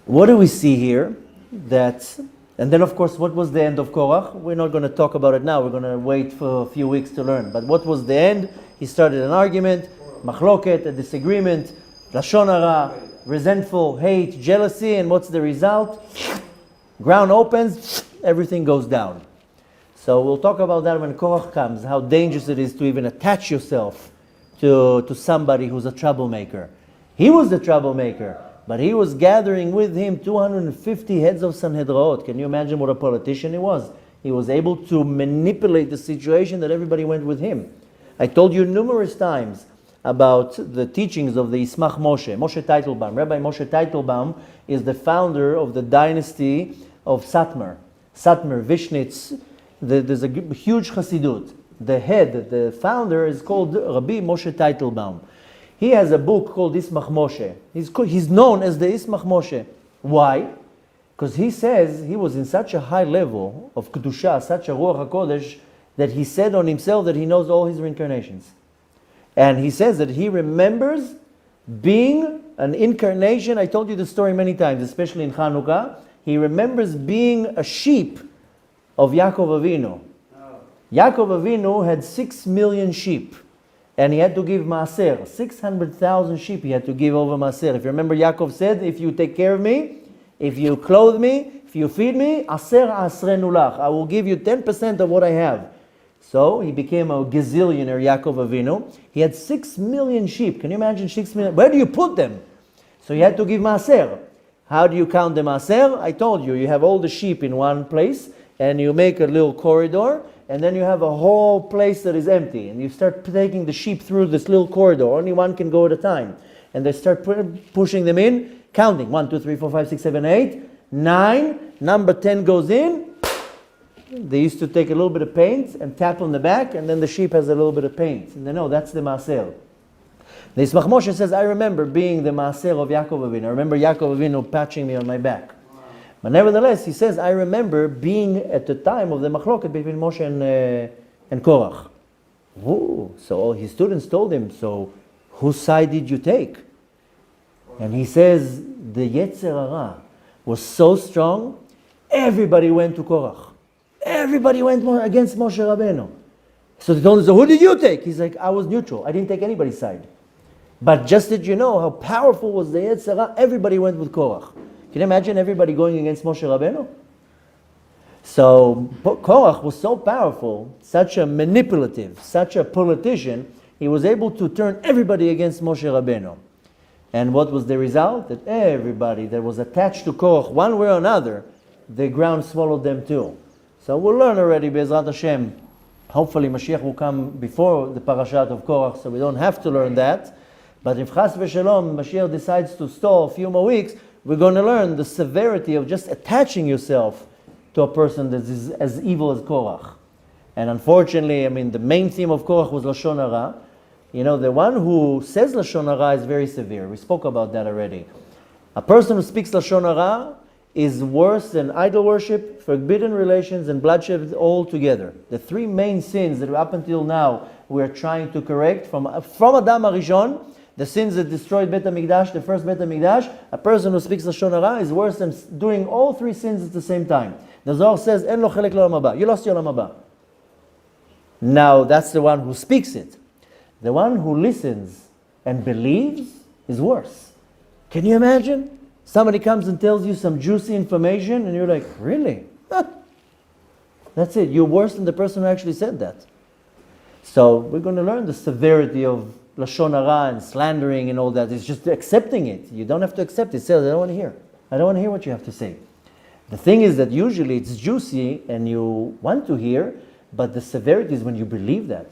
what do we see here? And then of course, what was the end of Korach? We're not going to talk about it now. We're going to wait for a few weeks to learn. But what was the end? He started an argument, machloket, a disagreement, lashon hara, resentful, hate, jealousy, and what's the result? Ground opens, everything goes down. So we'll talk about that when Korach comes, how dangerous it is to even attach yourself to somebody who's a troublemaker. He was the troublemaker, but he was gathering with him 250 heads of Sanhedrot. Can you imagine what a politician he was? He was able to manipulate the situation that everybody went with him. I told you numerous times about the teachings of the Ismach Moshe Teitelbaum. Rabbi Moshe Teitelbaum is the founder of the dynasty of Satmar, Vishnitz. There's a huge Chassidut. The head, the founder, is called Rabbi Moshe Teitelbaum. He has a book called Ismach Moshe. He's known as the Ismach Moshe. Why? Because he says he was in such a high level of Kedusha, such a Ruach HaKodesh, that he said on himself that he knows all his reincarnations. And he says that he remembers being an incarnation. I told you the story many times, especially in Chanukah. He remembers being a sheep of Yaakov Avinu. Yaakov Avinu had 6 million sheep. And he had to give maaser. 600,000 sheep he had to give over maaser. If you remember, Yaakov said, if you take care of me, if you clothe me, if you feed me, aser asrenu lach. I will give you 10% of what I have. So he became a gazillionaire, Yaakov Avinu. He had 6 million sheep. Can you imagine 6 million? Where do you put them? So he had to give maaser. How do you count the maaser? I told you, you have all the sheep in one place, and you make a little corridor, and then you have a whole place that is empty. And you start taking the sheep through this little corridor. Only one can go at a time. And they start pushing them in, counting. 1, 2, 3, 4, 5, 6, 7, 8, 9. Number 10 goes in. They used to take a little bit of paint and tap on the back, and then the sheep has a little bit of paint. And they know that's the maaser. The Ismach Moshe says, I remember being the maaser of Yaakov Avinu. I remember Yaakov Avinu patching me on my back. But nevertheless, he says, I remember being at the time of the machloket between Moshe and Korach. Ooh. So all his students told him, so whose side did you take? And he says, the Yetzer Hara was so strong, everybody went to Korach. Everybody went against Moshe Rabbeinu. So they told him, so who did you take? He's like, I was neutral. I didn't take anybody's side. But just that you know how powerful was the Yetzer Hara, everybody went with Korach. Can you imagine everybody going against Moshe Rabbeinu? So Korach was so powerful, such a manipulative, such a politician, he was able to turn everybody against Moshe Rabbeinu. And what was the result? That everybody that was attached to Korach, one way or another, the ground swallowed them too. So we'll learn already, Be'ezrat Hashem. Hopefully Mashiach will come before the Parashat of Korach, so we don't have to learn that. But if Chas v'Shalom, Mashiach decides to stall a few more weeks, we're going to learn the severity of just attaching yourself to a person that is as evil as Korach. And unfortunately, the main theme of Korach was Lashon Hara. You know, the one who says Lashon Hara is very severe. We spoke about that already. A person who speaks Lashon Hara is worse than idol worship, forbidden relations, and bloodshed all together. The three main sins that up until now we're trying to correct from Adam HaRishon, the sins that destroyed Beit HaMikdash, the first Beit HaMikdash, a person who speaks Lashon Hara is worse than doing all three sins at the same time. The Zohar says, En lo chelek l'olam haba. You lost your olam haba. Now, that's the one who speaks it. The one who listens and believes is worse. Can you imagine? Somebody comes and tells you some juicy information and you're like, really? That's it. You're worse than the person who actually said that. So we're going to learn the severity of Lashon Hara and slandering and all that. It's just accepting it. You don't have to accept it. Say, I don't want to hear. I don't want to hear what you have to say. The thing is that usually it's juicy and you want to hear, but the severity is when you believe that.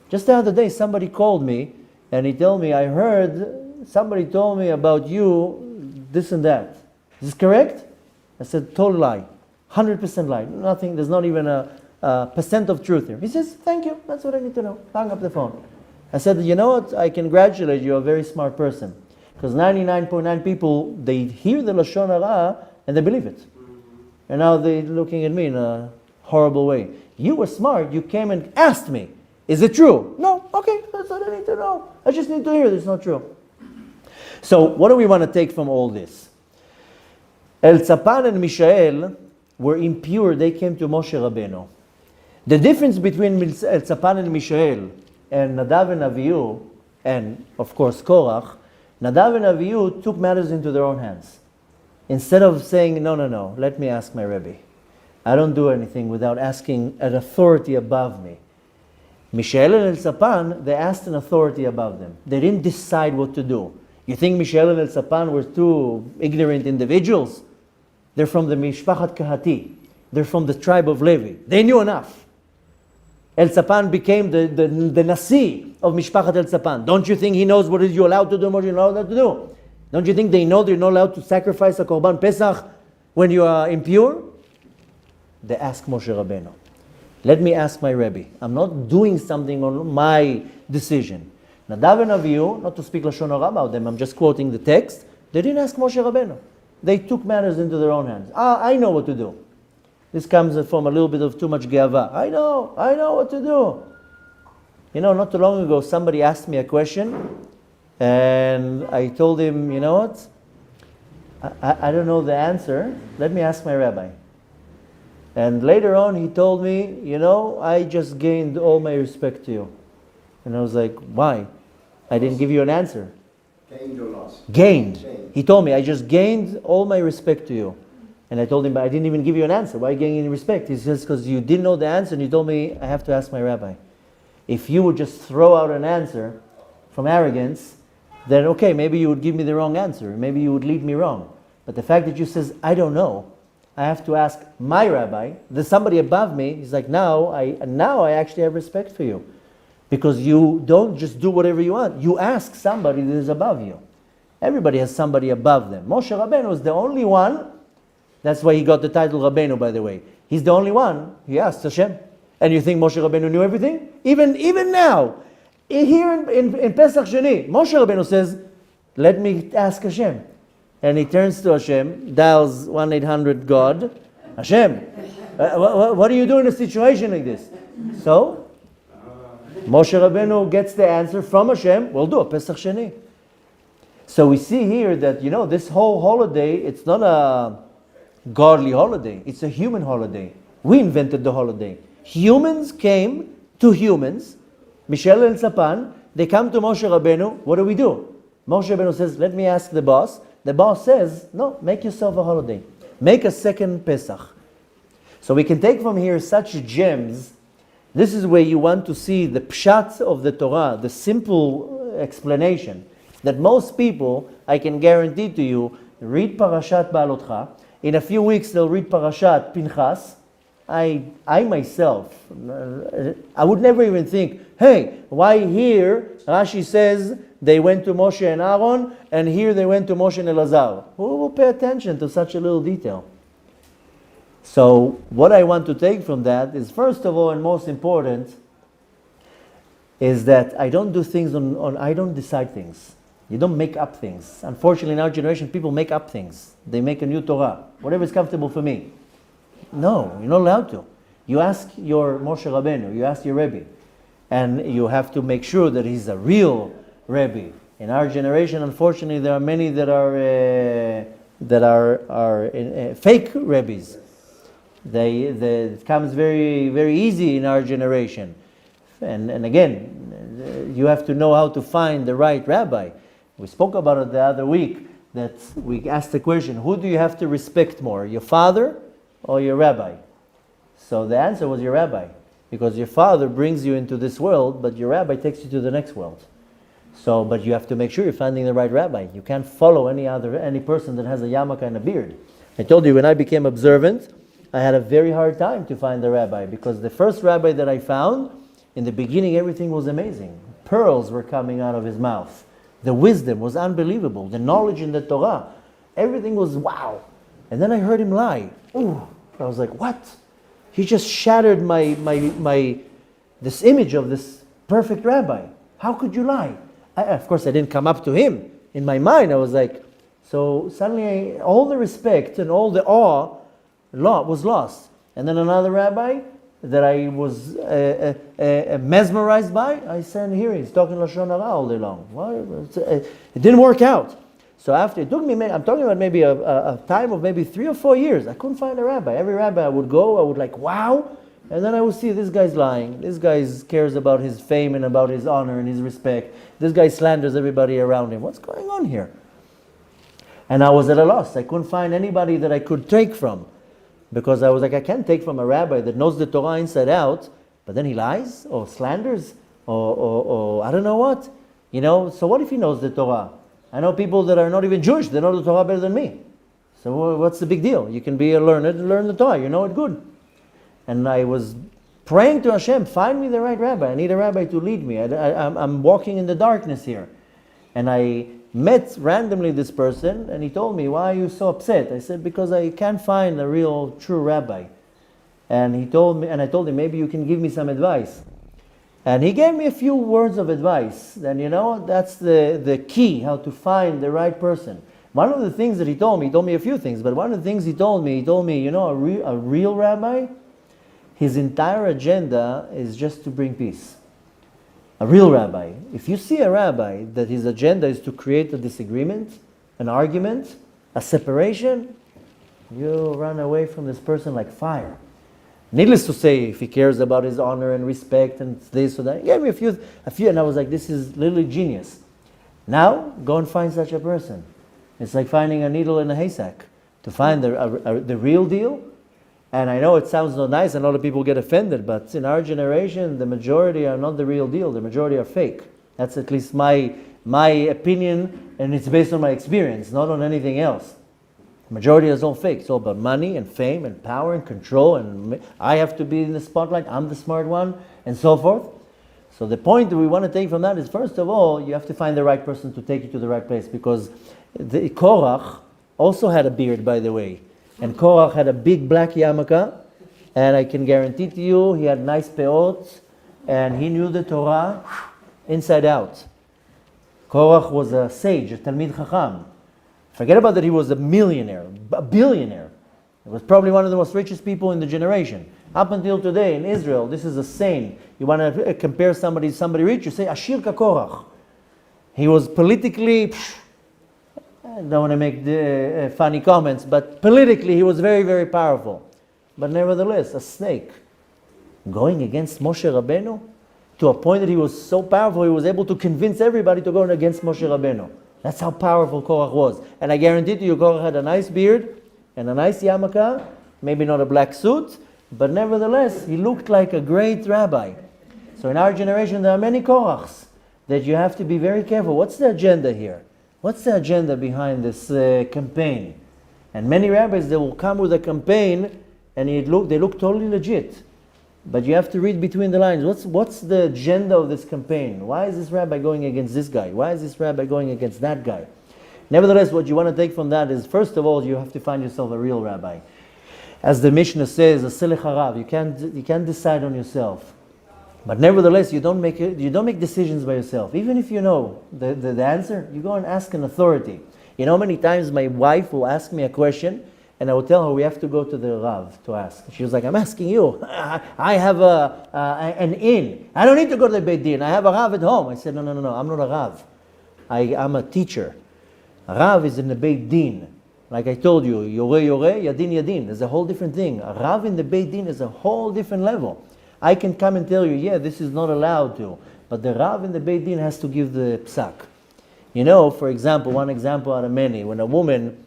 Just the other day, somebody called me and he told me, I heard somebody told me about you this and that. Is this correct? I said, total lie. 100% lie. Nothing, there's not even a percent of truth here. He says, thank you, that's what I need to know. Hung up the phone. I said, you know what, I congratulate you, you're a very smart person. Because 99.9 people, they hear the Lashon Hara and they believe it. And now they're looking at me in a horrible way. You were smart, you came and asked me, is it true? No, okay, that's what I need to know. I just need to hear this, it's not true. So what do we want to take from all this? Elzapan and Mishael were impure, they came to Moshe Rabbeinu. The difference between Elzapan and Mishael and Nadav and Avihu, and of course Korach, Nadav and Avihu took matters into their own hands. Instead of saying, no, let me ask my Rebbe. I don't do anything without asking an authority above me. Mishael and Elzapan, they asked an authority above them. They didn't decide what to do. You think Mishael and Elzapan were two ignorant individuals? They're from the Mishpachat Kahati. They're from the tribe of Levi. They knew enough. Elzapan became the Nasi of Mishpachat Elzapan. Don't you think he knows what you're allowed to do and what you're not allowed to do? Don't you think they know they're not allowed to sacrifice a Korban Pesach when you are impure? They ask Moshe Rabbeinu. Let me ask my Rebbe. I'm not doing something on my decision. Nadav and Avihu, not to speak Lashon Hara about them, I'm just quoting the text. They didn't ask Moshe Rabbeinu. They took matters into their own hands. I know what to do. This comes from a little bit of too much geava. I know what to do. You know, not too long ago, somebody asked me a question, and I told him, you know what? I don't know the answer. Let me ask my rabbi. And later on, he told me, you know, I just gained all my respect to you. And I was like, why? I didn't give you an answer. Gained or lost? Gained. He told me, I just gained all my respect to you. And I told him, but I didn't even give you an answer. Why gain any respect? He says, because you didn't know the answer and you told me I have to ask my rabbi. If you would just throw out an answer from arrogance, then okay, maybe you would give me the wrong answer. Maybe you would lead me wrong. But the fact that you says, I don't know, I have to ask my rabbi, there's somebody above me, he's like, now I actually have respect for you. Because you don't just do whatever you want. You ask somebody that is above you. Everybody has somebody above them. Moshe Rabbeinu is the only one. That's why he got the title Rabbeinu, by the way. He's the only one. He asked Hashem. And you think Moshe Rabbeinu knew everything? Even now, here in Pesach Sheni, Moshe Rabbeinu says, let me ask Hashem. And he turns to Hashem, dials 1-800-GOD. Hashem, What do you do in a situation like this? So, Moshe Rabbeinu gets the answer from Hashem, we'll do a Pesach Sheni. So we see here that, this whole holiday, it's not a godly holiday. It's a human holiday. We invented the holiday. Humans came to humans, Michel and Sapan, they come to Moshe Rabbeinu, what do we do? Moshe Rabbeinu says, let me ask the boss. The boss says, no, make yourself a holiday. Make a second Pesach. So we can take from here such gems. This is where you want to see the pshat of the Torah, the simple explanation. That most people, I can guarantee to you, read Parashat Beha'alotecha. In a few weeks, they'll read Parashat Pinchas. I myself, I would never even think, hey, why here Rashi says they went to Moshe and Aaron, and here they went to Moshe and Elazar. Who will pay attention to such a little detail? So what I want to take from that is, first of all, and most important, is that I don't do things I don't decide things. You don't make up things. Unfortunately, in our generation, people make up things. They make a new Torah. Whatever is comfortable for me. No, you're not allowed to. You ask your Moshe Rabbeinu, you ask your Rebbe, and you have to make sure that he's a real Rebbe. In our generation, unfortunately, there are many that are fake Rebbes. It comes very, very easy in our generation. And again, you have to know how to find the right rabbi. We spoke about it the other week, that we asked the question, who do you have to respect more, your father or your rabbi? So the answer was your rabbi, because your father brings you into this world, but your rabbi takes you to the next world. So, but you have to make sure you're finding the right rabbi. You can't follow any person that has a yarmulke and a beard. I told you, when I became observant, I had a very hard time to find the rabbi, because the first rabbi that I found, in the beginning everything was amazing. Pearls were coming out of his mouth. The wisdom was unbelievable. The knowledge in the Torah, everything was wow. And then I heard him lie. Ooh, I was like, what? He just shattered this image of this perfect rabbi. How could you lie? Of course, I didn't come up to him. In my mind, I was like, so suddenly all the respect and all the awe was lost. And then another rabbi that I was mesmerized by, I said, here he's talking Lashon Hara all day long. Well, it didn't work out. So after, it took me, I'm talking about maybe a time of maybe 3 or 4 years. I couldn't find a rabbi. Every rabbi I would go, I would like, wow. And then I would see this guy's lying. This guy cares about his fame and about his honor and his respect. This guy slanders everybody around him. What's going on here? And I was at a loss. I couldn't find anybody that I could take from. Because I was like, I can't take from a rabbi that knows the Torah inside out, but then he lies or slanders or I don't know what. So what if he knows the Torah? I know people that are not even Jewish, they know the Torah better than me. So what's the big deal? You can be a learned and learn the Torah, you know it good. And I was praying to Hashem, find me the right rabbi. I need a rabbi to lead me. I'm walking in the darkness here. And I met randomly this person, and he told me, why are you so upset? I said, because I can't find a real, true rabbi. And he told me, and I told him, maybe you can give me some advice. And he gave me a few words of advice. And that's the key, how to find the right person. One of the things that he told me a few things, but one of the things he told me, a real rabbi, his entire agenda is just to bring peace. A real rabbi. If you see a rabbi that his agenda is to create a disagreement, an argument, a separation, you run away from this person like fire. Needless to say, if he cares about his honor and respect and this or that, he gave me a few, and I was like, this is literally genius. Now, go and find such a person. It's like finding a needle in a haystack. To find the real deal. And I know it sounds not nice and a lot of people get offended, but in our generation, the majority are not the real deal. The majority are fake. That's at least my opinion, and it's based on my experience, not on anything else. The majority is all fake. It's all about money and fame and power and control, and I have to be in the spotlight, I'm the smart one, and so forth. So the point that we want to take from that is, first of all, you have to find the right person to take you to the right place, because the Korach also had a beard, by the way. And Korach had a big black yarmulke, and I can guarantee to you, he had nice peot, and he knew the Torah inside out. Korach was a sage, a Talmid Chacham. Forget about that he was a millionaire, a billionaire. He was probably one of the most richest people in the generation. Up until today in Israel, this is a saying. You want to compare somebody rich, you say Ashir Kakorach. He was politically, I don't want to make the, funny comments, but politically he was very, very powerful. But nevertheless, a snake going against Moshe Rabbeinu to a point that he was so powerful he was able to convince everybody to go against Moshe Rabbeinu. That's how powerful Korach was. And I guarantee to you, Korach had a nice beard and a nice yarmulke, maybe not a black suit, but nevertheless, he looked like a great rabbi. So in our generation, there are many Korachs that you have to be very careful. What's the agenda here? What's the agenda behind this campaign? And many rabbis, they will come with a campaign and they look totally legit. But you have to read between the lines. What's the agenda of this campaign? Why is this rabbi going against this guy? Why is this rabbi going against that guy? Nevertheless, what you want to take from that is, first of all, you have to find yourself a real rabbi. As the Mishnah says, a selech harav, you can't decide on yourself. But nevertheless, you don't make decisions by yourself. Even if you know the answer, you go and ask an authority. You know, many times my wife will ask me a question, and I will tell her we have to go to the Rav to ask. She was like, I'm asking you. I have an inn. I don't need to go to the Beit Din. I have a Rav at home. I said, no. I'm not a Rav. I'm a teacher. A Rav is in the Beit Din. Like I told you, Yore, Yadin, Yadin. There's a whole different thing. A Rav in the Beit Din is a whole different level. I can come and tell you, yeah, this is not allowed to. But the Rav in the Beit Din has to give the psak. You know, for example, one example out of many, when a woman,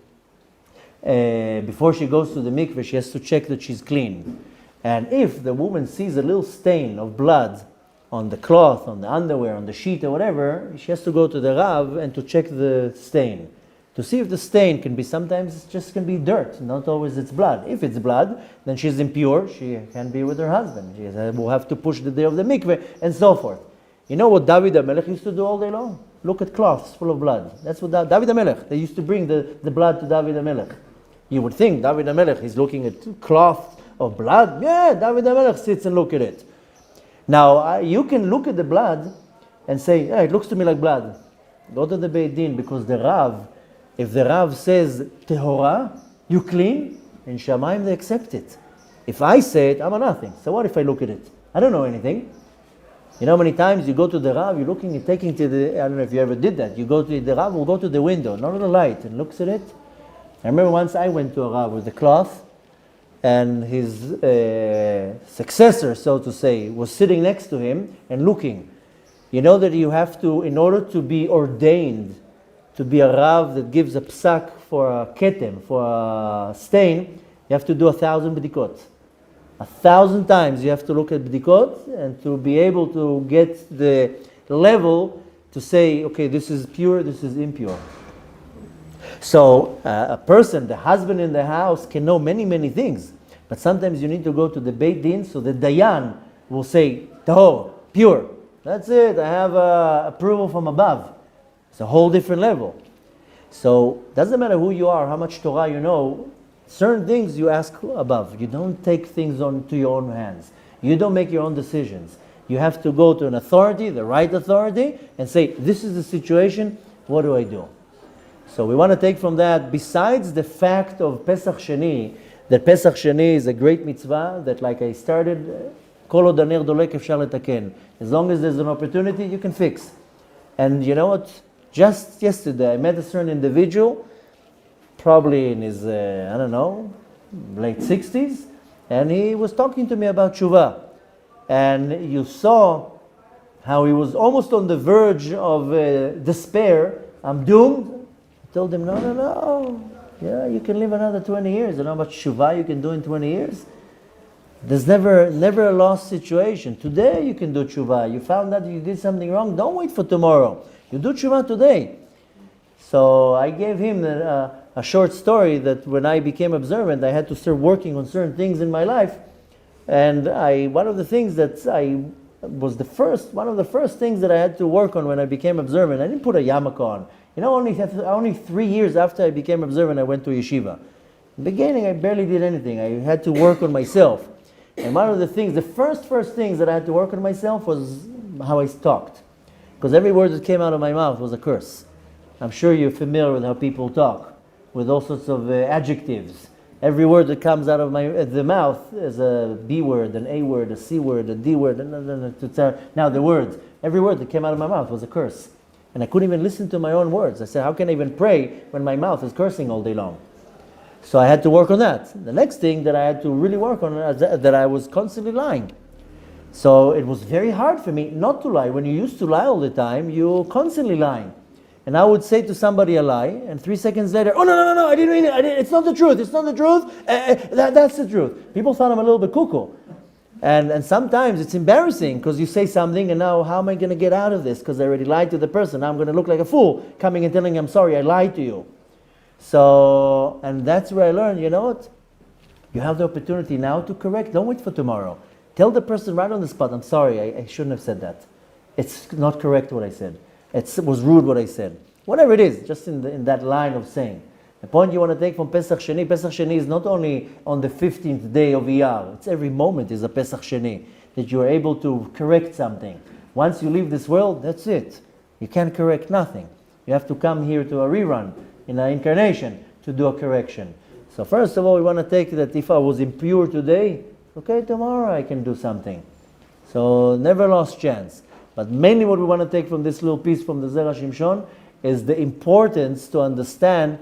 before she goes to the mikveh, she has to check that she's clean. And if the woman sees a little stain of blood on the cloth, on the underwear, on the sheet or whatever, she has to go to the Rav and to check the stain. To see if the stain can be, sometimes it just can be dirt, not always it's blood. If it's blood, then she's impure, she can't be with her husband. She will have to push the day of the mikveh, and so forth. You know what David HaMelech used to do all day long? Look at cloths full of blood. That's what David HaMelech, they used to bring the blood to David HaMelech. You would think David HaMelech is looking at cloth of blood. Yeah, David HaMelech sits and look at it. Now, you can look at the blood and say, yeah, it looks to me like blood. Go to the Beit Din, because the Rav, if the Rav says, Tehora, you clean, in Shamayim they accept it. If I say it, I'm a nothing. So what if I look at it? I don't know anything. You know, many times you go to the Rav, you're looking and taking to the, I don't know if you ever did that. You go to the Rav, will go to the window, not on the light, and looks at it. I remember once I went to a Rav with a cloth, and his successor, so to say, was sitting next to him and looking. You know that you have to, in order to be ordained, to be a Rav that gives a psak for a ketem, for a stain, you have to do 1,000 b'dikot. 1,000 times you have to look at b'dikot and to be able to get the level to say, okay, this is pure, this is impure. So a person, the husband in the house, can know many, many things. But sometimes you need to go to the Beit Din, so the Dayan will say, tahor, pure. That's it, I have approval from above. It's a whole different level. So doesn't matter who you are, how much Torah you know, certain things you ask above. You don't take things onto your own hands. You don't make your own decisions. You have to go to an authority, the right authority, and say, this is the situation, what do I do? So we want to take from that, besides the fact of Pesach Sheni, that Pesach Sheni is a great mitzvah, that like I started, Kol od haner dolek efshar letaken. As long as there's an opportunity, you can fix. And you know what? Just yesterday, I met a certain individual, probably in his, late 60s, and he was talking to me about tshuva. And you saw how he was almost on the verge of despair. I'm doomed. I told him, no. Yeah, you can live another 20 years. You know how much tshuva you can do in 20 years? There's never a lost situation. Today you can do tshuva. You found out you did something wrong. Don't wait for tomorrow. You do tshuva today. So I gave him a short story that when I became observant, I had to start working on certain things in my life. And one of the things that one of the first things that I had to work on when I became observant, I didn't put a yarmulke on. You know, only 3 years after I became observant, I went to yeshiva. In the beginning, I barely did anything. I had to work on myself. And one of the things, the first things that I had to work on myself was how I talked. Because every word that came out of my mouth was a curse. I'm sure you're familiar with how people talk, with all sorts of adjectives. Every word that comes out of the mouth is a B word, an A word, a C word, a D word. Now the words, every word that came out of my mouth was a curse. And I couldn't even listen to my own words. I said, how can I even pray when my mouth is cursing all day long? So I had to work on that. The next thing that I had to really work on is that I was constantly lying. So it was very hard for me not to lie. When you used to lie all the time, you're constantly lying. And I would say to somebody a lie, and 3 seconds later, oh, no, I didn't mean it. It's not the truth. It's not the truth. That's the truth. People thought I'm a little bit cuckoo. And sometimes it's embarrassing because you say something and now how am I going to get out of this? Because I already lied to the person. Now I'm going to look like a fool coming and telling him, I'm sorry, I lied to you. So, and that's where I learned, you know what? You have the opportunity now to correct. Don't wait for tomorrow. Tell the person right on the spot, I'm sorry, I shouldn't have said that. It's not correct what I said. It was rude what I said. Whatever it is, just in that line of saying. The point you want to take from Pesach Sheni is not only on the 15th day of Iyar. It's every moment is a Pesach Sheni. That you are able to correct something. Once you leave this world, that's it. You can't correct nothing. You have to come here to a rerun, in an incarnation, to do a correction. So first of all, we want to take that if I was impure today, okay, tomorrow I can do something. So never lost chance. But mainly what we want to take from this little piece from the Zera Shimshon is the importance to understand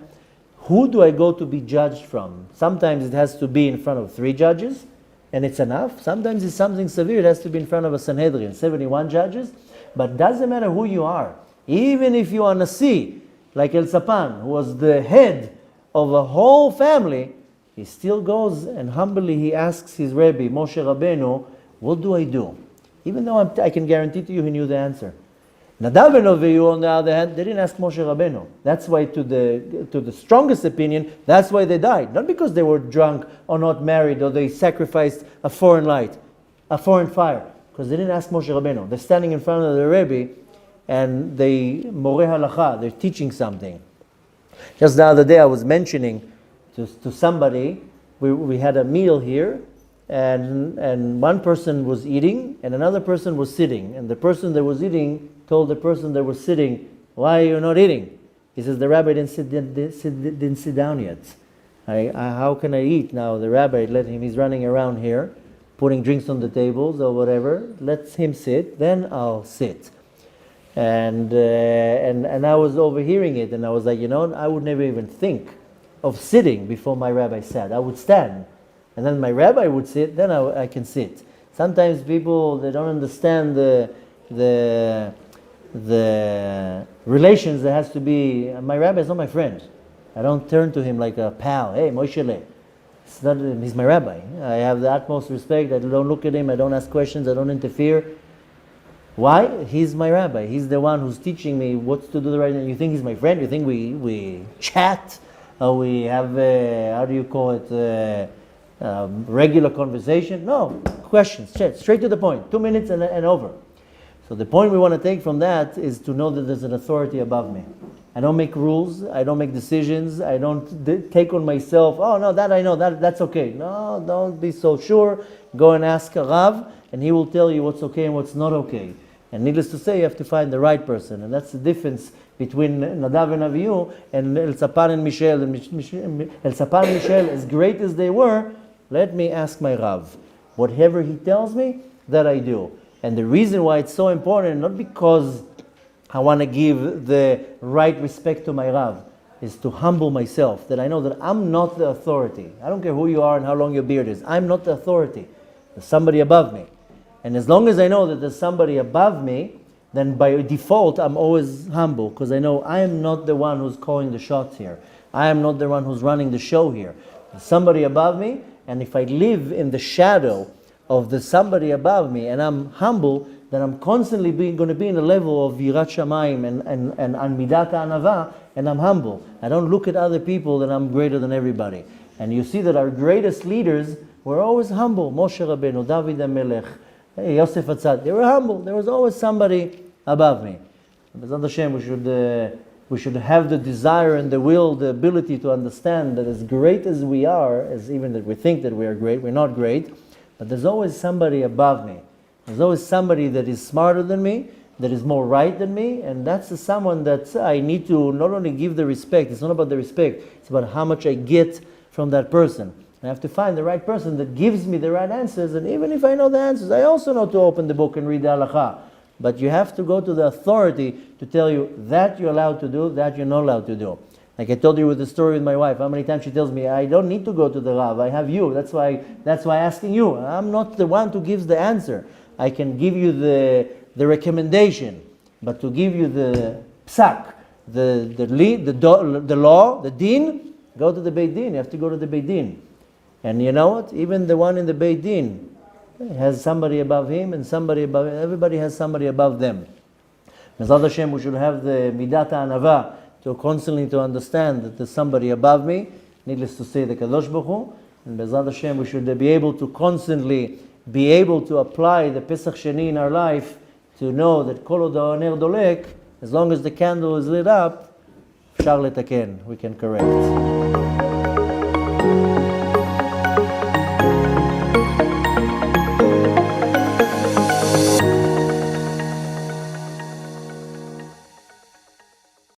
who do I go to be judged from. Sometimes it has to be in front of 3 judges, and it's enough. Sometimes it's something severe, it has to be in front of a Sanhedrin, 71 judges. But doesn't matter who you are. Even if you are Nasi, like El Sapan, who was the head of a whole family, he still goes and humbly he asks his Rebbe, Moshe Rabbeinu, what do I do? Even though I can guarantee to you he knew the answer. Nadav and Avihu, on the other hand, they didn't ask Moshe Rabbeinu. That's why, to the strongest opinion, that's why they died. Not because they were drunk or not married or they sacrificed a foreign light, a foreign fire. Because they didn't ask Moshe Rabbeinu. They're standing in front of the Rebbe and they moreh halacha, they're teaching something. Just the other day I was mentioning to somebody, we had a meal here, and one person was eating and another person was sitting, and the person that was eating told the person that was sitting, why are you not eating? He says, the rabbi didn't sit down yet. How can I eat now? The rabbi let him, he's running around here putting drinks on the tables or whatever, let him sit, then I'll sit. And I was overhearing it, and I was like, you know, I would never even think of sitting before my rabbi sat. I would stand, and then my rabbi would sit, then I can sit. Sometimes people, they don't understand the relations that has to be. My rabbi is not my friend. I don't turn to him like a pal. Hey, Moshe, it's not. He's my rabbi. I have the utmost respect. I don't look at him. I don't ask questions. I don't interfere. Why? He's my rabbi. He's the one who's teaching me what to do right now. You think he's my friend? You think we chat? Or we have, how do you call it, regular conversation? No, questions, chat, straight to the point, 2 minutes and over. So the point we want to take from that is to know that there's an authority above me. I don't make rules, I don't make decisions, I don't take on myself, oh no, that I know, that's okay. No, don't be so sure. Go and ask a Rav, and he will tell you what's okay and what's not okay. And needless to say, you have to find the right person. And that's the difference between Nadav and Avihu and El Sapan and Michel. El Sapan and Michel, as great as they were, let me ask my Rav. Whatever he tells me, that I do. And the reason why it's so important, not because I want to give the right respect to my Rav, is to humble myself, that I know that I'm not the authority. I don't care who you are and how long your beard is. I'm not the authority. There's somebody above me. And as long as I know that there's somebody above me, then by default I'm always humble, because I know I am not the one who's calling the shots here. I am not the one who's running the show here. There's somebody above me, and if I live in the shadow of the somebody above me and I'm humble, then I'm constantly going to be in a level of Yirat Shamayim and Midat Anava, and I'm humble. I don't look at other people that I'm greater than everybody. And you see that our greatest leaders were always humble. Moshe Rabbeinu, David HaMelech, Yosef Atzad, they were humble. There was always somebody above me. B'ezrat Hashem, we should have the desire and the will, the ability to understand that as great as we are, as even that we think that we are great, we're not great, but there's always somebody above me. There's always somebody that is smarter than me, that is more right than me, and that's someone that I need to not only give the respect, it's not about the respect, it's about how much I get from that person. I have to find the right person that gives me the right answers, and even if I know the answers, I also know to open the book and read the halakha. But you have to go to the authority to tell you that you're allowed to do, that you're not allowed to do. Like I told you with the story with my wife, how many times she tells me, I don't need to go to the Rav, I have you. That's why asking you. I'm not the one who gives the answer. I can give you the recommendation, but to give you the psak, the law, the din, go to the Beit Din. You have to go to the Beit Din. And you know what? Even the one in the Beit Din has somebody above him and somebody above him. Everybody has somebody above them. B'ezrat Hashem, we should have the midat Anava to constantly to understand that there's somebody above me. Needless to say, the Kadosh Baruch Hu. And B'ezrat Hashem, we should be able to constantly be able to apply the Pesach Sheni in our life to know that kol od ha'oner dolek, as long as the candle is lit up, אפשר לתקן, we can correct.